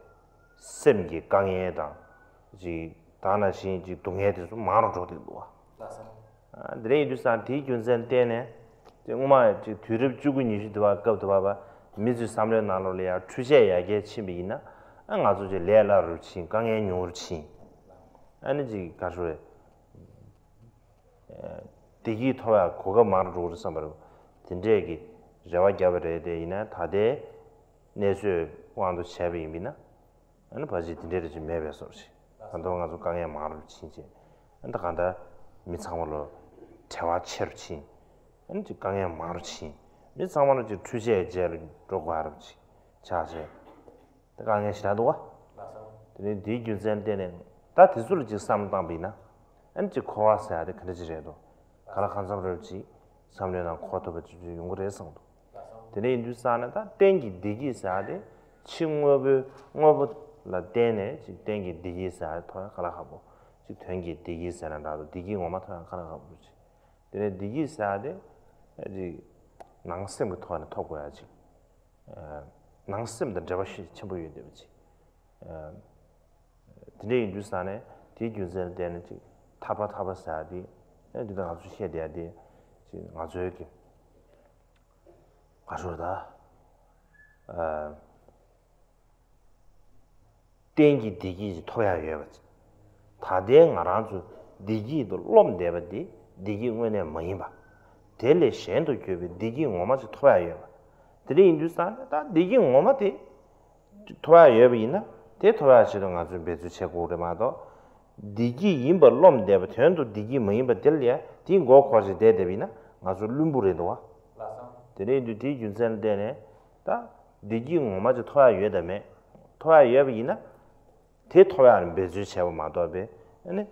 셈기 강의에다 지 다나신 지 동해에서 좀 많아 줘도와 드레이두산 디균전 때네 정말 지 뒤를 주고 니시도 아까부터 봐봐 미주 3년 나로래야 추제야게 침이나 안 아주 제 레라를 친 강의 용을 친 아니지 가서에 디기 토야 고가 많아 줘서 말고 진짜기 자와 잡아야 되이나 다데 내수 왕도 샤비미나 아니 바지 딘데르 좀 매배서지 한동 아주 강에 말을 치지 안다 간다 미상으로 대화 체르치 아니 강에 말을 치 미상으로 지 주제 제를 조고 하르지 자세 강에 시라도와 근데 디규전 때는 다 디술을 지 삼담비나 아니 코와서야 돼 그러지래도 가라 간sam을지 3년간 코토버 주 용거래성도 근데 인두산에다 땡기 디기 사데 칭업을 라 데네 지 땡기 디기 사 토야 가라하고 지 땡기 디기 사나도 디기 뭐마 토야 가라하고 그렇지 근데 디기 사데 지 낭sem부터 토하는 토고야지 낭sem도 잡아시 첨부해야 되지 근데 인두산에 디규전 때는 지 타바 사디 애들도 아주 해야 돼 지금 아주 이렇게 가서다 땡기 디기 토야예요. 다대 알아주 디기도 롬데버디 디기 원에 많이 봐. 델레 셴도 교비 디기 오마지 토야예요. 드리 인두산 다 디기 오마디 토야예요이나 대 토야시는 아주 매주 최고로마도 디기 임버 롬데버 전도 디기 많이 봐 델리야 딩고 코지 데데비나 아주 룸부레도 와. 드리 디 준선 데네 다 디기 오마지 토야예요다메 토야예요이나 대 토야는 매주 최고마도베 아니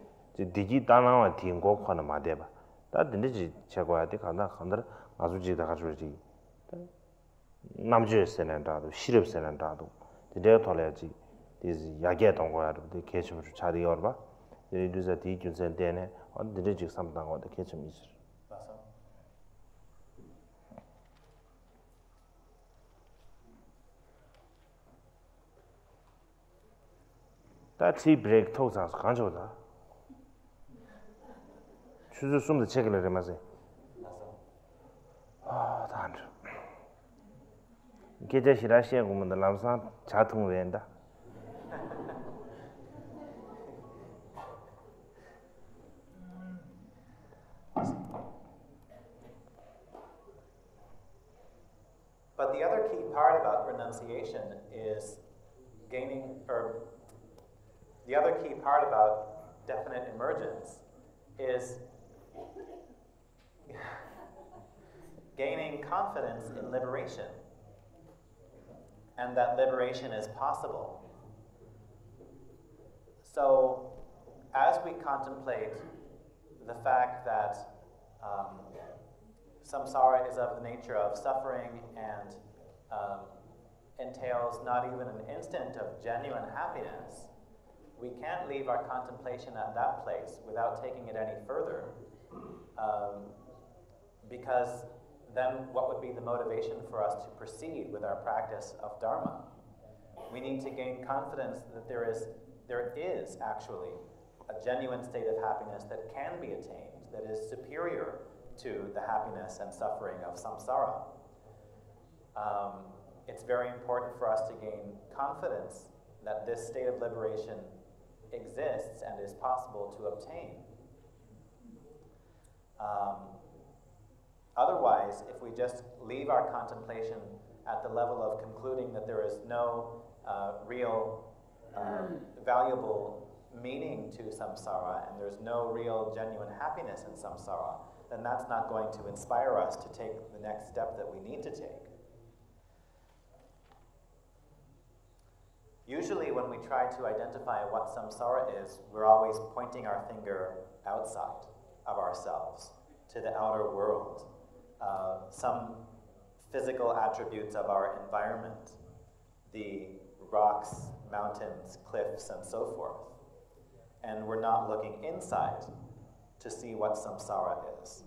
디기 다나와 딩고 코나 마데바 다 딘지 최고야 돼 간다 아주 지다 가지고지 남주에서는다도 시럽서는다도 데려 돌려야지 is yage dongwa the ketchum chadi yorba there is a tea you send dene on the digit something on the ketchum is that tea break talks as kanjoda choose some the check le remase ah dan geje shirashi gumun da lamsan chatung wenda But the other key part about renunciation is the other key part about definite emergence is gaining confidence in liberation, and that liberation is possible. So, as we contemplate the fact that samsara is of the nature of suffering and entails not even an instant of genuine happiness, we can't leave our contemplation at that place without taking it any further, because then what would be the motivation for us to proceed with our practice of Dharma? We need to gain confidence that there is actually a genuine state of happiness that can be attained, that is superior to the happiness and suffering of samsara. It's very important for us to gain confidence that this state of liberation exists and is possible to obtain. Otherwise, if we just leave our contemplation at the level of concluding that there is no real valuable meaning to samsara and there's no real genuine happiness in samsara, then that's not going to inspire us to take the next step that we need to take. Usually when we try to identify what samsara is, we're always pointing our finger outside of ourselves, to the outer world. Some physical attributes of our environment, the rocks, mountains, cliffs, and so forth. And we're not looking inside to see what samsara is.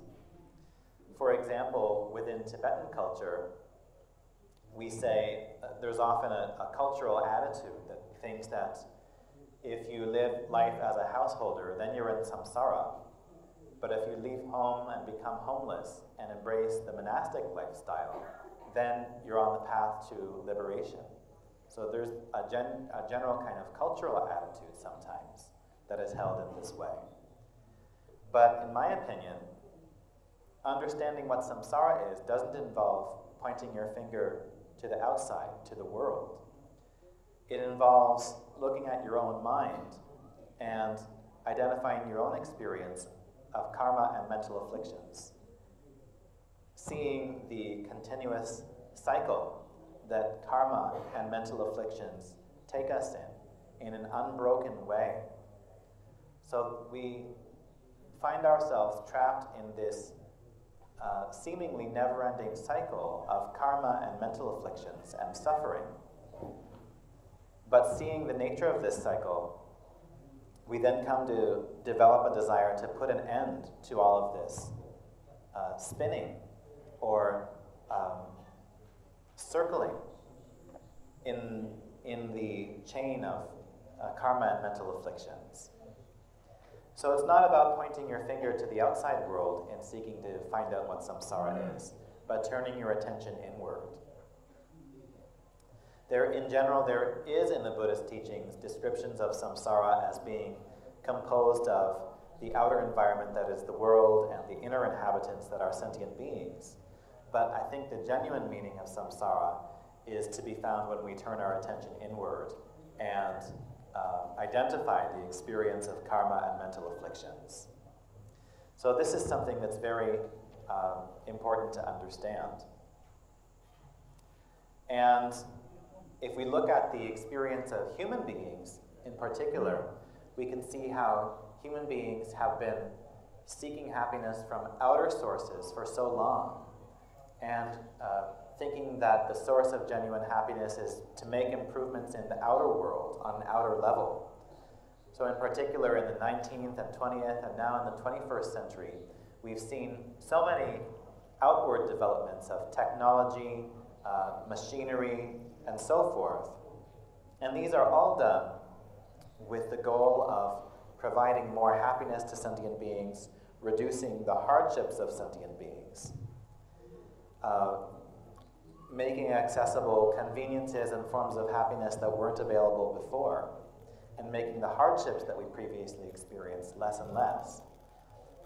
For example, within Tibetan culture, we say there's often a cultural attitude that thinks that if you live life as a householder, then you're in samsara. But if you leave home and become homeless and embrace the monastic lifestyle, then you're on the path to liberation. So there's a general kind of cultural attitude sometimes that is held in this way. But in my opinion, understanding what samsara is doesn't involve pointing your finger to the outside, to the world. It involves looking at your own mind and identifying your own experience of karma and mental afflictions, seeing the continuous cycle that karma and mental afflictions take us in an unbroken way. So we find ourselves trapped in this seemingly never-ending cycle of karma and mental afflictions and suffering. But seeing the nature of this cycle, we then come to develop a desire to put an end to all of this spinning or circling in the chain of karma and mental afflictions. So it's not about pointing your finger to the outside world and seeking to find out what samsara is, but turning your attention inward. In general, there is in the Buddhist teachings descriptions of samsara as being composed of the outer environment that is the world and the inner inhabitants that are sentient beings. But I think the genuine meaning of samsara is to be found when we turn our attention inward and identify the experience of karma and mental afflictions. So this is something that's very important to understand. And if we look at the experience of human beings in particular, we can see how human beings have been seeking happiness from outer sources for so long. And thinking that the source of genuine happiness is to make improvements in the outer world, on an outer level. So in particular, in the 19th and 20th, and now in the 21st century, we've seen so many outward developments of technology, machinery, and so forth. And these are all done with the goal of providing more happiness to sentient beings, reducing the hardships of sentient beings, making accessible conveniences and forms of happiness that weren't available before, and making the hardships that we previously experienced less and less.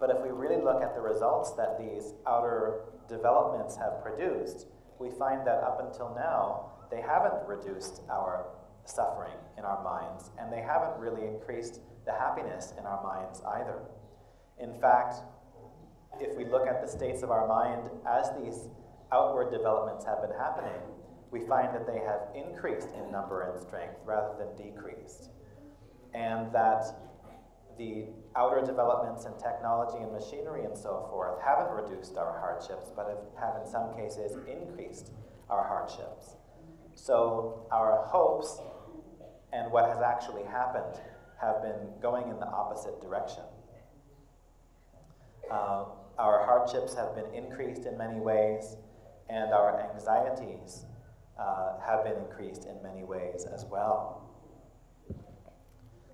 But if we really look at the results that these outer developments have produced, we find that up until now, they haven't reduced our suffering in our minds, and they haven't really increased the happiness in our minds either. In fact, if we look at the states of our mind as these outward developments have been happening, we find that they have increased in number and strength rather than decreased. And that the outer developments in technology and machinery and so forth haven't reduced our hardships, but have in some cases increased our hardships. So our hopes and what has actually happened have been going in the opposite direction. Our hardships have been increased in many ways, and our anxieties have been increased in many ways as well.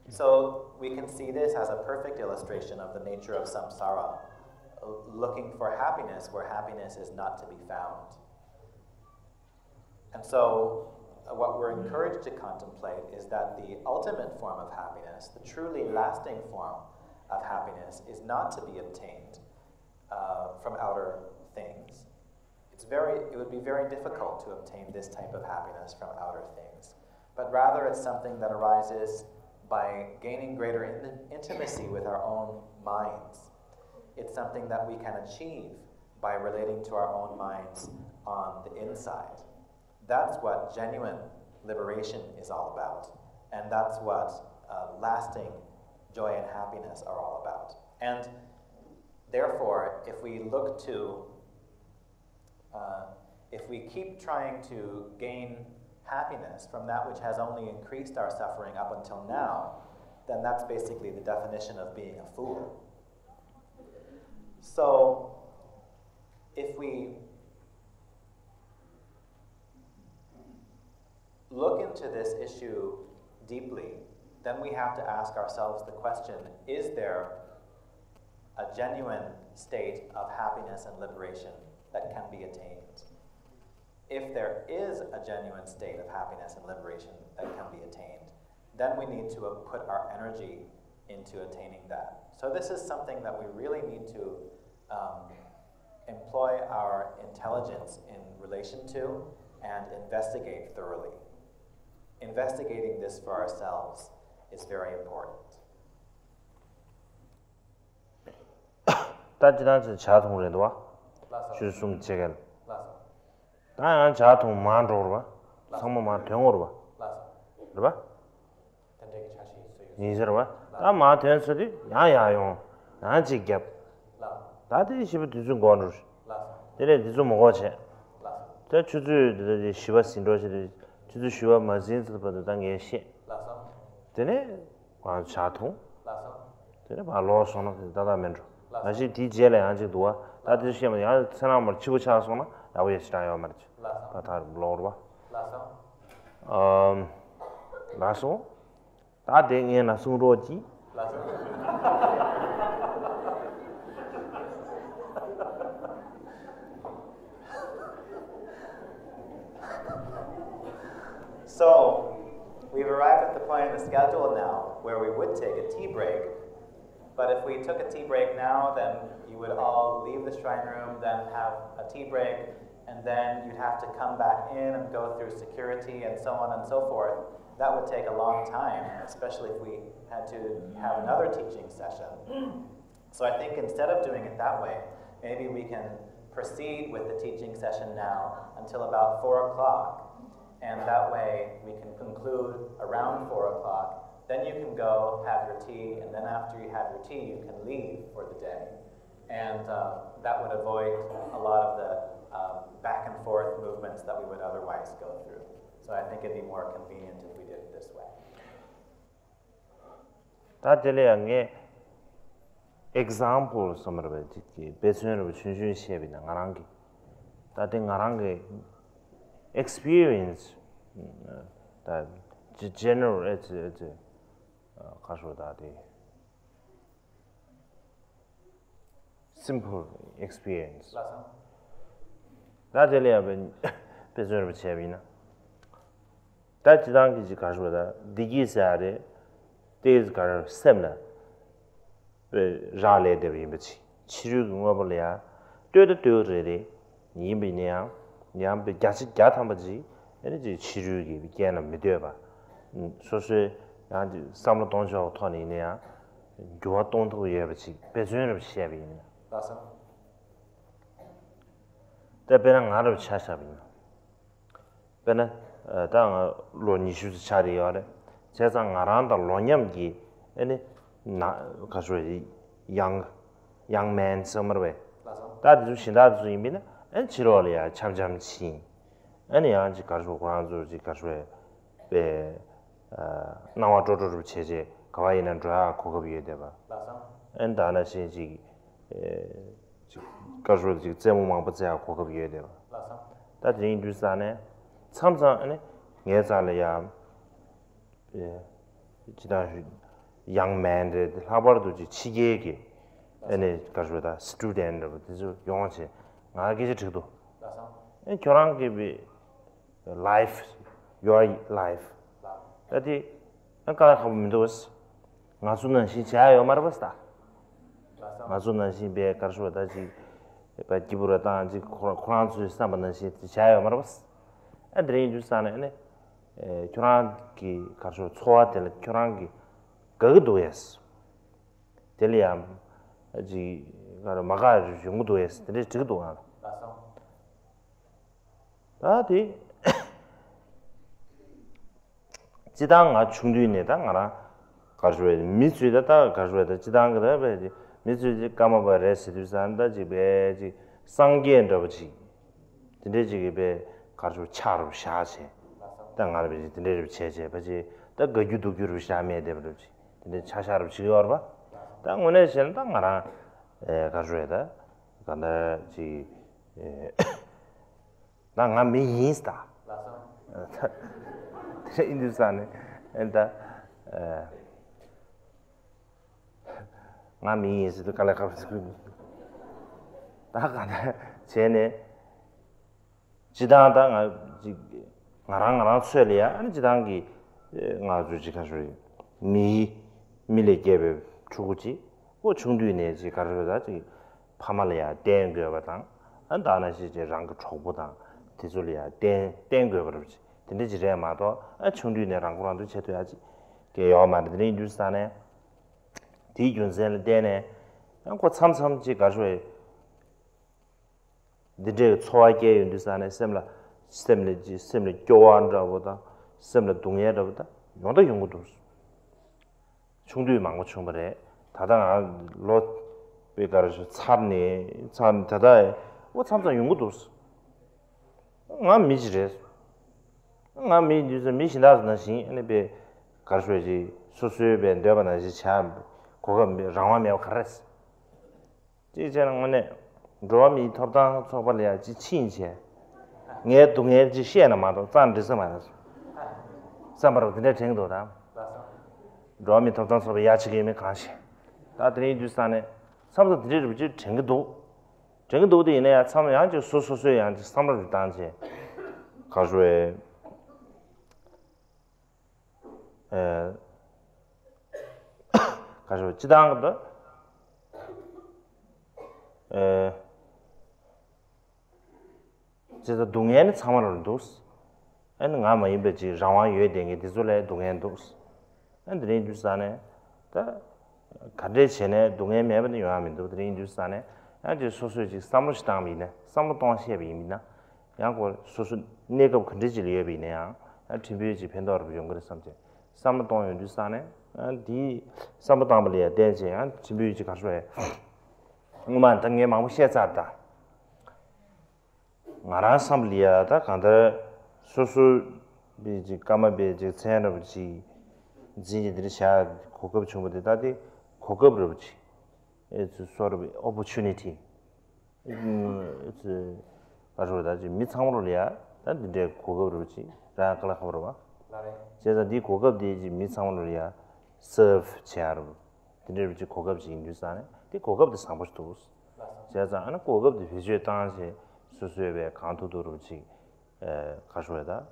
So we can see this as a perfect illustration of the nature of samsara, looking for happiness where happiness is not to be found. And so what we're encouraged to contemplate is that the ultimate form of happiness, the truly lasting form of happiness, is not to be obtained from outer things. It would be very difficult to obtain this type of happiness from outer things, but rather it's something that arises by gaining greater intimacy with our own minds. It's something that we can achieve by relating to our own minds on the inside. That's what genuine liberation is all about, and that's what lasting joy and happiness are all about. And therefore, if we keep trying to gain happiness from that which has only increased our suffering up until now, then that's basically the definition of being a fool. So, if we look into this issue deeply, then we have to ask ourselves the question, is there a genuine state of happiness and liberation that can be attained? If there is a genuine state of happiness and liberation that can be attained, then we need to put our energy into attaining that. So this is something that we really need to employ our intelligence in relation to and investigate thoroughly. Investigating this for ourselves is very important. 따지단지 자동으로 와. 주숨 제가. 다양한 자동 만으로 와. 상모만 병으로 와. 그래 봐? 니저로 와. 다마 된서디 야야용. 나지 갭. 다들 시부 두준 거는. 내래 두준 먹어지. 저 주주 시바 신도시 주주 시바 마진스 버도 당에 시. 되네. 와 자동. 되네 발로서는 다다면로. 다시 디젤에 앉아 도와. 다들 시면 야 사람을 치고 차서나 야외에 시라요 말이지. 다 블로르와. 라소. 다 댕에나 숨로지. So, we've arrived at the point in the schedule now where we would take a tea break. But if we took a tea break now, then you would all leave the shrine room, then have a tea break, and then you'd have to come back in and go through security and so on and so forth. That would take a long time, especially if we had to have another teaching session. So I think instead of doing it that way, maybe we can proceed with the teaching session now until about 4 o'clock. And that way we can conclude around 4 o'clock. Then you can go have your tea, and then after you have your tea, you can leave for the day. And that would avoid a lot of the back and forth movements that we would otherwise go through. So I think it'd be more convenient if we did it this way. 다 들려양게 example somewhere 지 배선으로 춘춘 시합이나 나랑게 다들 나랑게 experience 다 general as 가서다디 simple experience 다 들려면 배선으로 시합이나 다 지당기지 가서다 디기사래 तेज कर सेमना राले देवी बची चिरु गुंगा बोलिया तो रे नी बिनिया न्याम पे क्या था बजी यानी जी चिरु की क्या ना मिदे बा सोसे यहाँ जी सामने तोंजा उठाने ने या जो तोंतो ये बची बेजुन रे शेबी ने ते बेना nga로 차샤비 बेना 당 로니슈 차리요래 세상 알아한다 로냠기 아니 나 가서 양맨 서머베 다들 신다도 이미나 안 치료리야 참참치 아니 안지 가서 관조지 가서 베 나와 조조로 체제 가와이는 자 고급이에 대봐 엔다나시지 가서 지 제모만 버자 고급이에 대봐 다들 인두사네 참상 아니 예자려야 지다 young man the 하버드 지치게게 아니 가서다 스튜던트 그래서 영어체 나게 저도 이 결혼기 life your life 다디 아까 하면도스 나수는 시자요 말았다 나수는 시베 가서다지 바기부라다지 코란스 삼는 시자요 말았어 아드린 주사네 결혼기 가서 초아될 결혼기 그거도였어. 델리암 아지 가로 마가 중도였어. 근데 저도 안. 다디 지당아 중도인에다 알아. 가서에 미스리다 가서에 지당가 베지 미스리 까마바 레시드산다 지베지 상계엔더지. 근데 지게 가서 차로 샤세. 땅아르비 근데 체제 버지 딱 거주도 규를 샤메 되버지 근데 차샤로 지어봐 땅 원에서는 땅 알아 가져야다 간다 지 나가 미인스타 인도산에 엔다 나 미인스도 갈라가지고 나가다 쟤네 지다다 지 나랑 쇠리야 아니 지당기 나주지 가서리 미레게베 주고지 뭐 중도이네지 가르다 지 파말이야 땡겨바당 안다나시 이제 랑그 초보다 대졸이야 땡겨버지 근데 지레마도 중도이네 랑고랑도 제도야지 게요 말들이 뉴스산에 디준셀 데네 안고 참참지 가서에 디제 초아게 뉴스산에 셈레 교환자보다 셈레 동해라보다 용도 연구도 중도의 망고 충분해 다당아 로 베가르서 참네 참 다다에 뭐 참자 연구도 나 미지레 나 미지서 미신다는 신 아니 베 가르서지 소수에 되바나지 참 고가 장화메 가르스 이제는 오늘 로미 탑당 소발이야지 친체 내 동해 지시에는 마도 잔드서 말았어. 삼바로 근데 정도다. 로미 탑당서 야치게면 가시. 다들이 주산에 삼도 드리를 지 정도도 이내야 참 양지 소소소에 양지 삼바로 단지. 가서에 가서 지당도 제가 동해는 참아를 도스 안 가마 이베지 장화 유에댕이 디졸에 동해 도스 안드린 주산에 다 가데체네 동해 매번 요하면도 드린 주산에 아주 소소지 삼무시당미네 삼무동시에비미나 양고 소소 내가 컨디지리에비네야 아티비지 펜더르 용거를 삼제 삼무동 주산에 디 삼무동블리에 대제 안 티비지 가서에 응만 당에 마무 시에자다 ngara samliya da kanda sosu bi kama be je tsena bi ji dir sha 고급 중부대 다디 고급으로 붙이 it's sort of opportunity it's 아주 다지 미상으로야 단데 고급으로 붙이 라클라 커버 봐 제가 디 고급 디지 미상으로야 serve chair dinner with 고급 인류산에 디 고급도 상부도 제가 하는 고급도 비주에 당시 수수에 강도도로지 가셔야다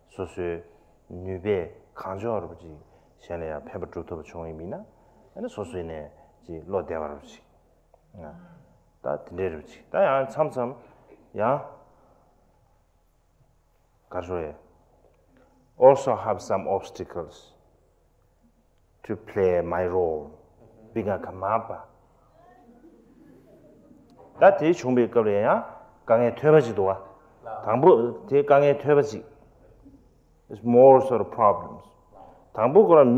수수 뉴베 강조로지 샤네야 페버 주토 총이미나 아니 소수이네 지 로데바로지 다 dinner지 다야 참참 야 가셔야 also have some obstacles to play my role. 비가 감아봐. 다티 준비 거래야 강에 퇴버지도 와. 당부 대 강에 퇴버지. It's more sort of problems. 당부 그런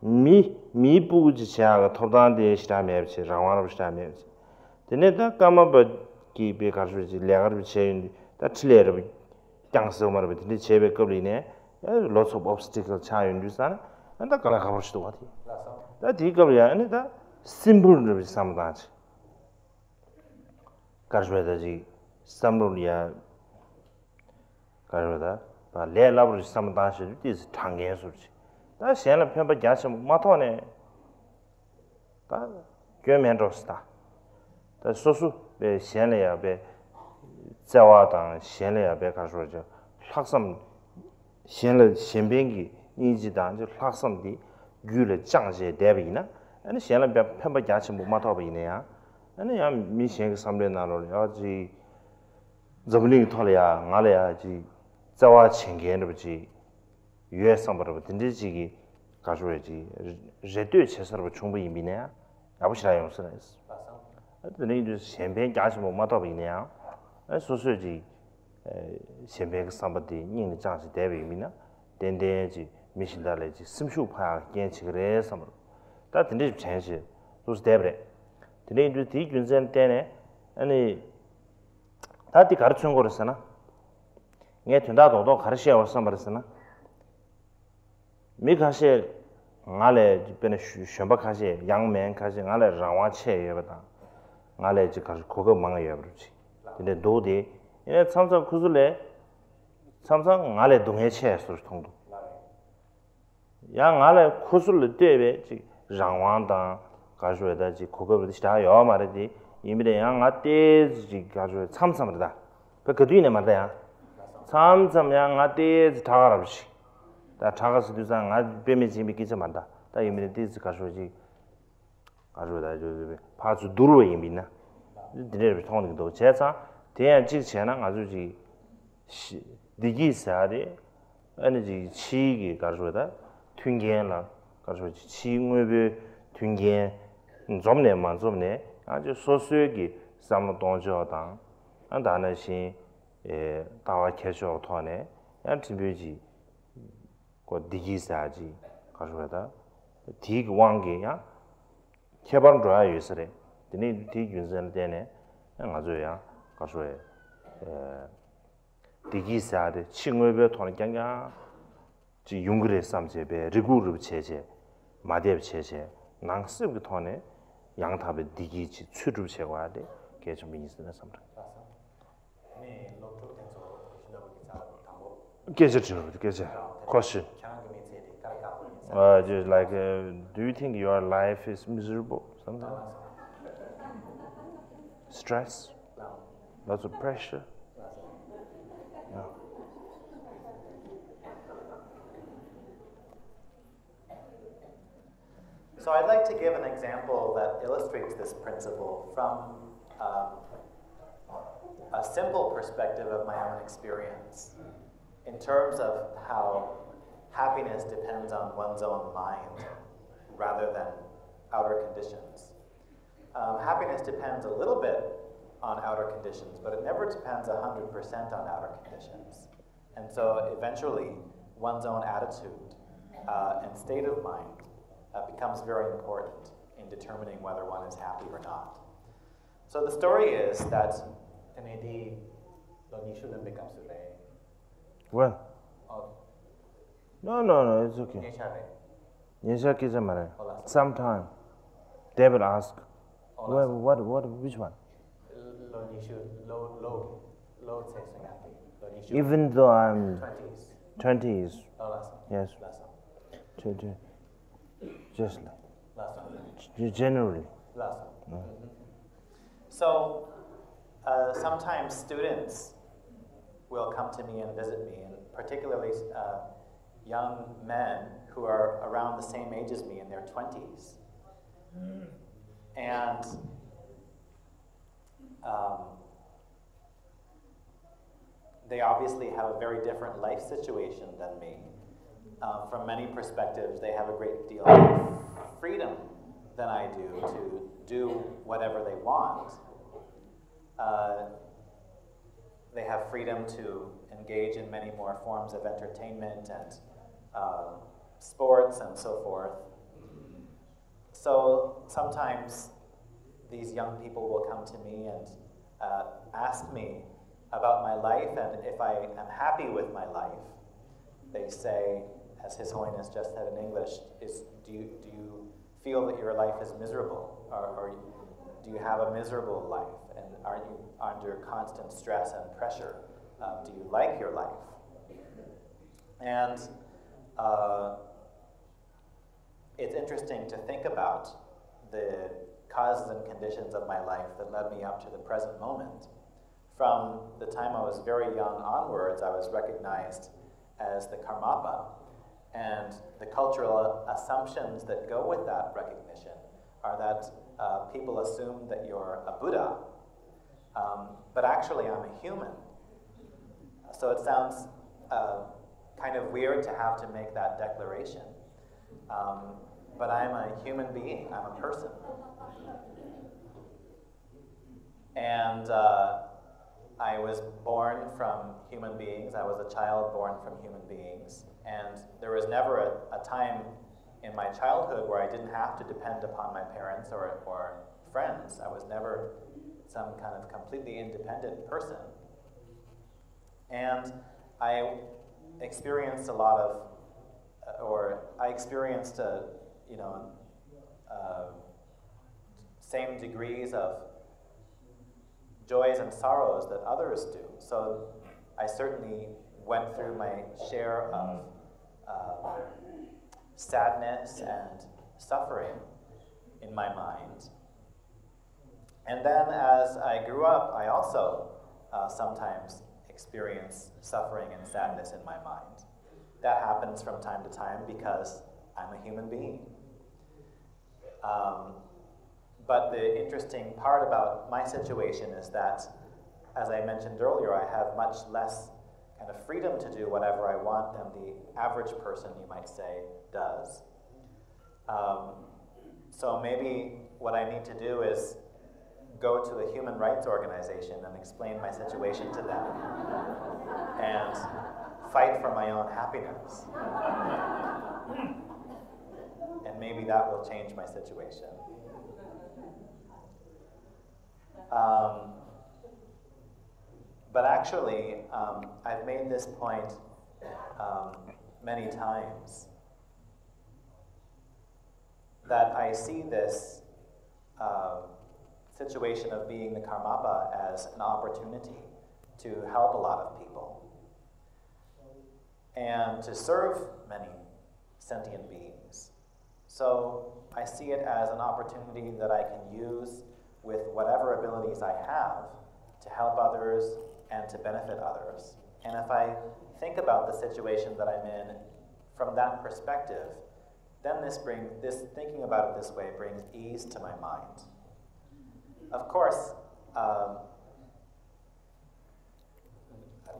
미부지 자가 토단데 시다메지 라와로 시다메지. 데네다 감아봐 기베 가르지 레가르 체인 다 틀레르 땅서 말을 근데 제베 거리네. Lots of obstacles 차윤주산 안다 가라 가버시도 같이. 다 디거야 아니다 심플을 삼다지. 가르베다지 삼로리아 가르베다 바 레라브르 삼다시 디스 당연수지. 다 시에는 편바 자시 마토네. 다 괴면로스다. 다 소수 베 시에야 베 자와당 시에야 베 가르죠. 학삼 시에는 신변기 니지다 저 학삼디 규를 장제 대비나 아니 시에는 베 편바 자시 마토 베이네야. 아니 야 미신 삼례 나로 야지 저블링 털이야 나래야지 자와 챙겨는 버지 유에 삼버버 든지지기 가져야지 제대 체서로 충분히 미네 아버지라 용서는 근데 이제 신변 자시 마토 베이네야 소소지 신변 삼버디 닝의 장시 대비미나 덴덴지 미신달래지 심슈파 괜치 그래 삼버 다 든지 전시 도스 대브레 근데 이제 디 균전 때네 아니 다디 가르치는 거였잖아. 이게 된다도 가르치야 왔어 말했잖아. 미가시 나래 변에 쉔바카시 양면 가시 나래 라와체 예버다. 나래 지 가서 그거 망아 예버지. 근데 도디 얘 참상 구슬래 참상 나래 동해체 소리 통도. 야 나래 구슬을 때에 지 장왕당 가져야지 그거를 시다요 말이지 이미래 양아 때지 가져 참sam하다 그 뒤에 말이야 참참 양아 때지 다가라시 다 다가서 두상 아 베미지 미기지 만다 다 이미래 때지 가져지 가져다 저 파주 두루 이미나 드레를 통하는 것도 제사 대한 지체는 아주지 디기사리 에너지 치기 가져다 튕겨나 가져지 치응외배 튕겨 좀네 아주 소수기 삼로 동조당 안다나신 다와 캐셔 토네 양팀비지 고 디기사지 가져다 디기 왕게야 개발 드라이어스래 드니 디균선 되네 아주야 가져에 디기사데 칭외배 토네 경야 지 용그레 삼제배 리구르 체제 마데브 체제 낭습 토네 양탑의 디기지 추루 제거해야 돼. 그게 좀 있으나 삼라. 네, 로또 텐서 신나고 기사 담보. 계속. question. Just like do you think your life is miserable something? Stress? Lots of pressure? No. So I'd like to give an example that illustrates this principle from a simple perspective of my own experience in terms of how happiness depends on one's own mind rather than outer conditions. Happiness depends a little bit on outer conditions, but it never depends 100% on outer conditions. And so eventually, one's own attitude and state of mind becomes very important in determining whether one is happy or not. So the story is that you shouldn't pick up today. When? Oh, No, it's okay. Sometime. David asked, which one? Even though I'm 20s. Yes. Just like. Generally. So, sometimes students will come to me and visit me, and particularly young men who are around the same age as me in their 20s. And they obviously have a very different life situation than me. From many perspectives, they have a great deal of freedom than I do to do whatever they want. They have freedom to engage in many more forms of entertainment and sports and so forth. So sometimes these young people will come to me and ask me about my life, and if I am happy with my life. They say, as His Holiness just said in English, do you feel that your life is miserable? Or do you have a miserable life? And are you under constant stress and pressure? Do you like your life? And it's interesting to think about the causes and conditions of my life that led me up to the present moment. From the time I was very young onwards, I was recognized as the Karmapa, and the cultural assumptions that go with that recognition are that people assume that you're a Buddha, but actually I'm a human. So it sounds kind of weird to have to make that declaration. But I'm a human being, I'm a person. And I was born from human beings. I was a child born from human beings. And there was never a time in my childhood where I didn't have to depend upon my parents or friends. I was never some kind of completely independent person. And I experienced a lot of, same degrees of joys and sorrows that others do. So I certainly went through my share of sadness and suffering in my mind. And then as I grew up, I also sometimes experience suffering and sadness in my mind. That happens from time to time because I'm a human being. But the interesting part about my situation is that, as I mentioned earlier, I have much less kind of freedom to do whatever I want than the average person, you might say, does. So maybe what I need to do is go to a human rights organization and explain my situation to them and fight for my own happiness. And maybe that will change my situation. But actually, I've made this point many times, that I see this situation of being the Karmapa as an opportunity to help a lot of people and to serve many sentient beings. So I see it as an opportunity that I can use with whatever abilities I have to help others and to benefit others. And if I think about the situation that I'm in from that perspective, then thinking about it this way brings ease to my mind. Of course,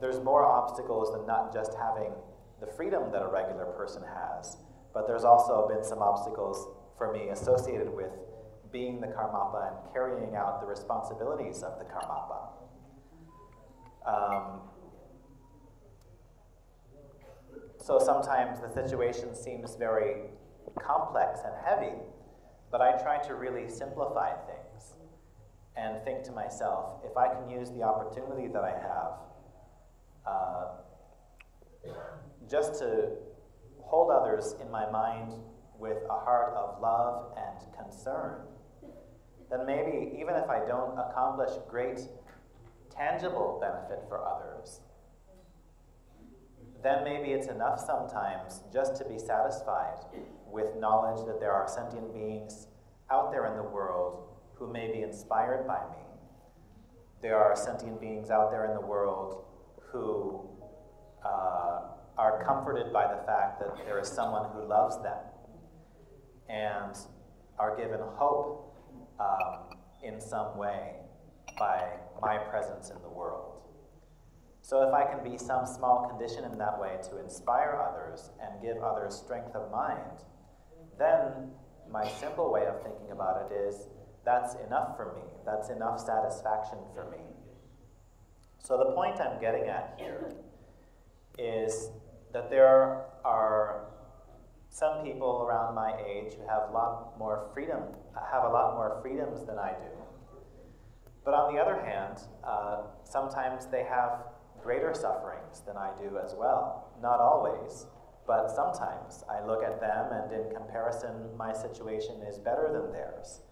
there's more obstacles than not just having the freedom that a regular person has, but there's also been some obstacles for me associated with being the Karmapa and carrying out the responsibilities of the Karmapa. So sometimes the situation seems very complex and heavy, but I try to really simplify things and think to myself, if I can use the opportunity that I have just to hold others in my mind with a heart of love and concern, then maybe even if I don't accomplish great tangible benefit for others, then maybe it's enough sometimes just to be satisfied with knowledge that there are sentient beings out there in the world who may be inspired by me. There are sentient beings out there in the world who are comforted by the fact that there is someone who loves them and are given hope in some way by my presence in the world. So if I can be some small condition in that way to inspire others and give others strength of mind, then my simple way of thinking about it is that's enough for me. That's enough satisfaction for me. So the point I'm getting at here is that there are some people around my age who have a lot more freedoms than I do. But on the other hand, sometimes they have greater sufferings than I do as well. Not always, but sometimes I look at them and in comparison, my situation is better than theirs,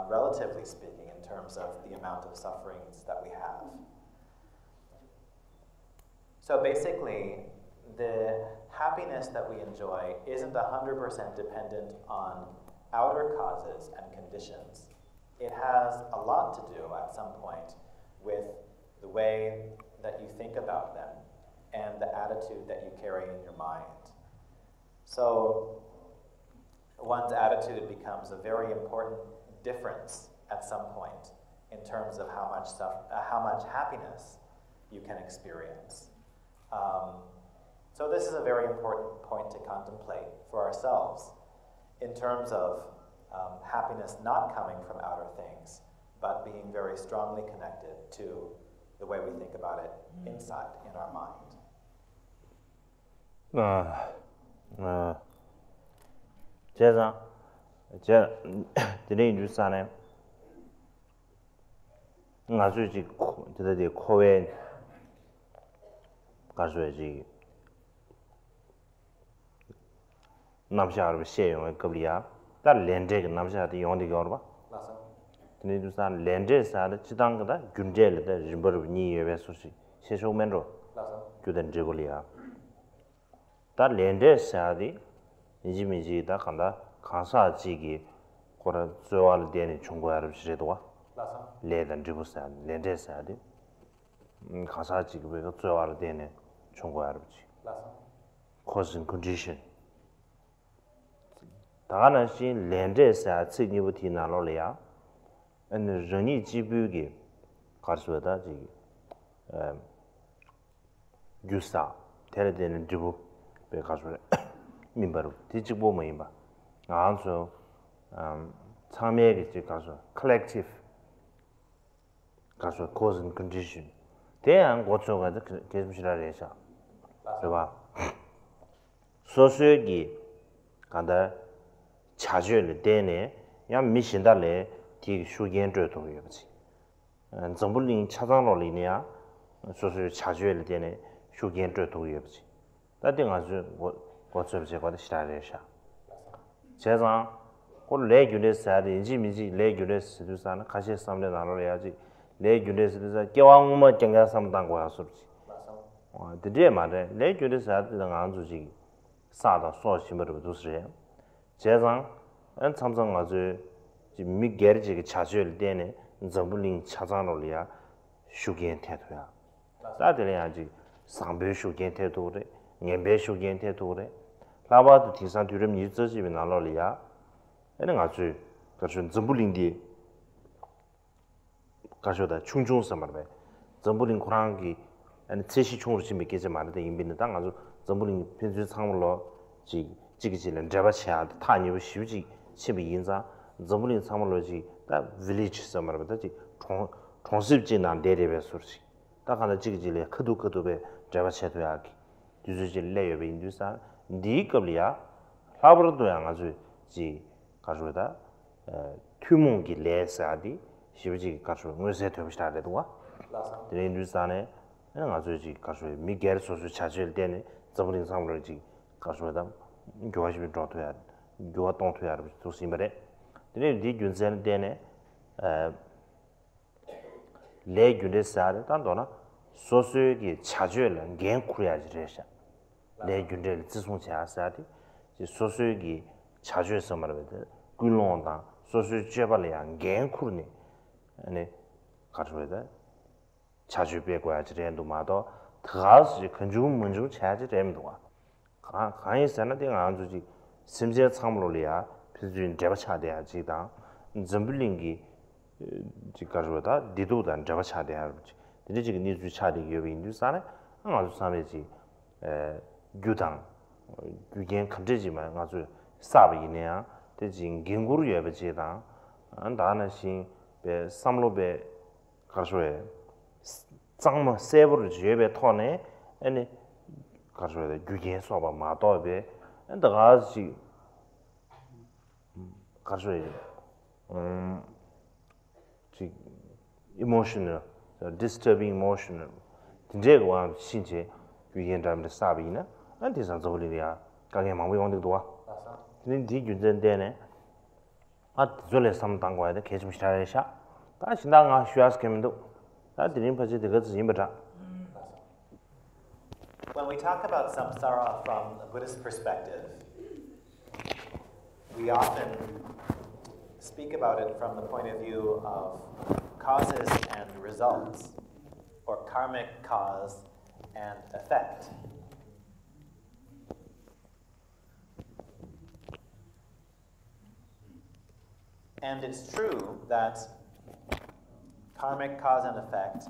relatively speaking, in terms of the amount of sufferings that we have. So basically, the happiness that we enjoy isn't 100% dependent on outer causes and conditions. It has a lot to do at some point with the way that you think about them and the attitude that you carry in your mind. So one's attitude becomes a very important difference at some point in terms of how much happiness you can experience. So this is a very important point to contemplate for ourselves in terms of happiness not coming from outer things, but being very strongly connected to the way we think about it inside, in our mind. today you say ngazuji today kowe 가져야지 남샤르 셰용 거리야 다 렌데가 남샤한테 용데 거봐 맞아. 근데 두산 렌데사를 지당거다 균제르다 림버니 예베 소시 셰쇼멘로 맞아. 주된 제골이야 다 렌데사디 이지미지다 간다 가사지기 고라 조알 되는 중고야를 시제도와 맞아. 레던 지부사 렌데사디 가사지기 왜가 조알 되는 중고야를 지 맞아. causing condition 다가는 시 렌데사 책임부터 나로려야 은 전이 지부기 가르쳐다 지 유사 테레데는 지부 배 가르쳐 민바로 뒤집고 뭐 임바 아주 참여하게 가서 collective 가서 causing condition 대한 고쳐가 계속시라를 해서 그봐 소수기 간다 차주를 되네 야 미신달래 뒤 수견저도 해보지 정부링 차장로리냐 소수 차주를 되네 수견저도 해보지 나등 아주 고쳐제가 시라래샤 제가 올 레귤레스하데 인지미지 레귤레스도사는 가시 삼례 나눠야지 레귤레스도사 깨왕뭐 정가 삼당 거야 소리지 드디어 말에 레귤레스하데 안 주지 사다 소심으로 두스래 제상 안 참상 아주 미게르지게 차주를 되네 정부링 차장로리야 수견 태도야 다들이 아직 상배 수견 태도래 년배 수견 태도래 라바도 뒤상 뒤름 일저집이 나눠리야 에는 아주 그런 정부링디 가셔다 충중서 말에 정부링 고랑기 아니 제시 총으로 지금 믿게 말데 인비는 당 아주 정부링 편주 상물로 지기지는 잡아치야 타니부 쉬우지 집이 인자 정부링 상물로지 다 빌리지 서머버지 총습지난 데레베 소리 딱 하나 지기지래 크두크두베 잡아치야도야 뒤주지 레여베 인두사 니급리야 하버도 양아주 지 가져다 튜몽기 레사디 시부지 가져 무슨 되시다래도와 드린주산에 아주 지 가서 미겔 소수 차질 때네 저번에 상물지 가서다 교화심이 더 교화 동토야 또 심በ래 근데 이 균전 때네 레 균데사를 단도나 소수기 차질은 겐쿠야지 레샤 레 균데 지송차사디 소수기 차질에서 말하면 굴론다 소수 제발이야 겐쿠르니 아니 가서다 자주 배고야지 렌도 마도 더스 근중 문중 차지 렘도와 강이 산나데 안주지 심지어 참로리아 비준 잡아차대야지다 점블링기 지가르다 디도단 잡아차대야지 근데 지금 니주 차대 여기 인주산에 아주 사매지 규당 규겐 컨제지만 아주 사비네야 대진 겐구르 여베지다 안다나신 배 삼로배 가서에 장마 세버를 지역에 터네 아니 가서에 규겐 소바 마도베 안다가지 가서에 지 emotional disturbing emotional 진제가 신체 규겐 담에 사비나 안티산 저리야 가게 망고 용도도와 근데 디 균전되네 아 졸레 삼당과에 계속 시작해샤 다시 나가 쉬었으면도 다 드림 파지 되게 짐버다 When we talk about samsara from a Buddhist perspective, we often speak about it from the point of view of causes and results, or karmic cause and effect. And it's true that karmic cause and effect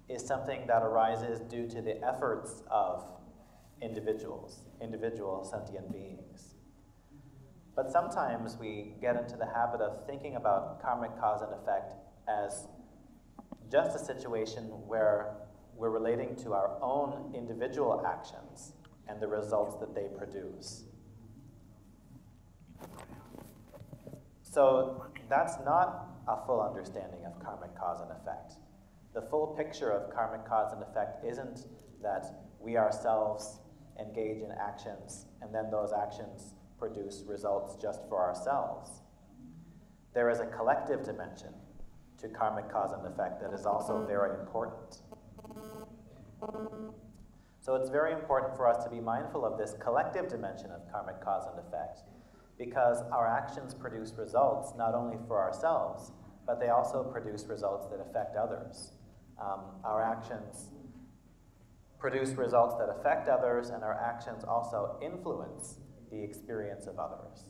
is something that arises due to the efforts of individual sentient beings. But sometimes we get into the habit of thinking about karmic cause and effect as just a situation where we're relating to our own individual actions and the results that they produce. So that's not a full understanding of karmic cause and effect. The full picture of karmic cause and effect isn't that we ourselves engage in actions and then those actions produce results just for ourselves. There is a collective dimension to karmic cause and effect that is also very important. So it's very important for us to be mindful of this collective dimension of karmic cause and effect, because our actions produce results not only for ourselves, but they also produce results that affect others. Our actions produce results that affect others, and our actions also influence the experience of others.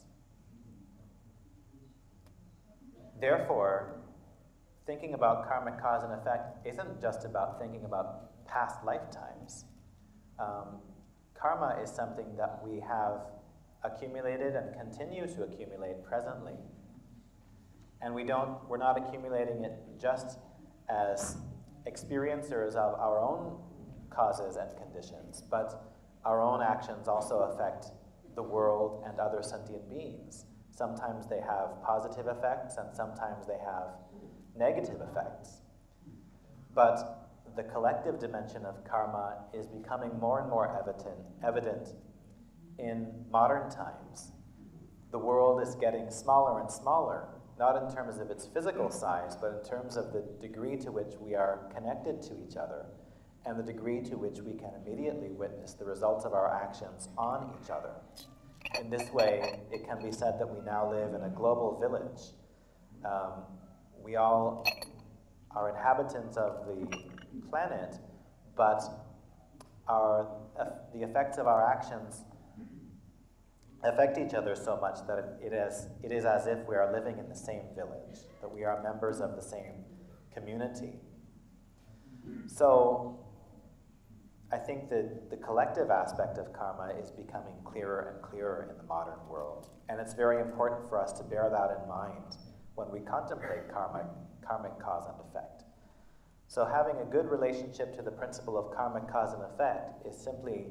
Therefore, thinking about karmic cause and effect isn't just about thinking about past lifetimes. Karma is something that we have accumulated and continue to accumulate presently. And we're not accumulating it just as experiencers of our own causes and conditions, but our own actions also affect the world and other sentient beings. Sometimes they have positive effects and sometimes they have negative effects. But the collective dimension of karma is becoming more and more evident in modern times. The world is getting smaller and smaller, not in terms of its physical size, but in terms of the degree to which we are connected to each other and the degree to which we can immediately witness the results of our actions on each other. In this way, it can be said that we now live in a global village. We all are inhabitants of the planet, but the effects of our actions affect each other so much that it is as if we are living in the same village, that we are members of the same community. So I think that the collective aspect of karma is becoming clearer and clearer in the modern world. And it's very important for us to bear that in mind when we contemplate karmic cause and effect. So having a good relationship to the principle of karmic cause and effect is simply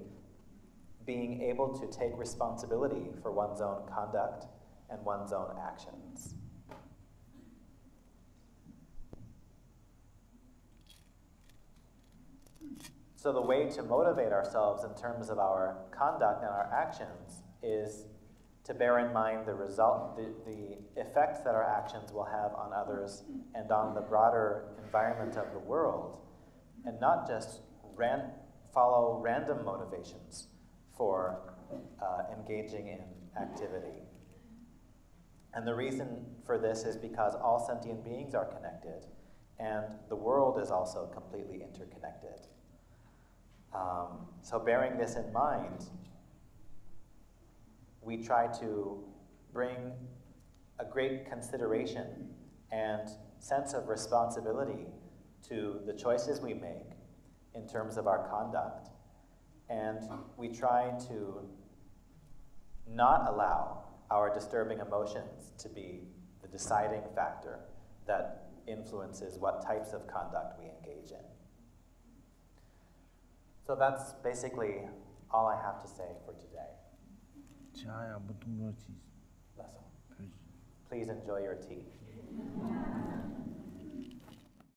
being able to take responsibility for one's own conduct and one's own actions. So the way to motivate ourselves in terms of our conduct and our actions is to bear in mind the effects that our actions will have on others and on the broader environment of the world, and not just follow random motivations for engaging in activity. And the reason for this is because all sentient beings are connected, and the world is also completely interconnected. So bearing this in mind, we try to bring a great consideration and sense of responsibility to the choices we make in terms of our conduct. And we try to not allow our disturbing emotions to be the deciding factor that influences what types of conduct we engage in. So that's basically all I have to say for today. Please enjoy your tea.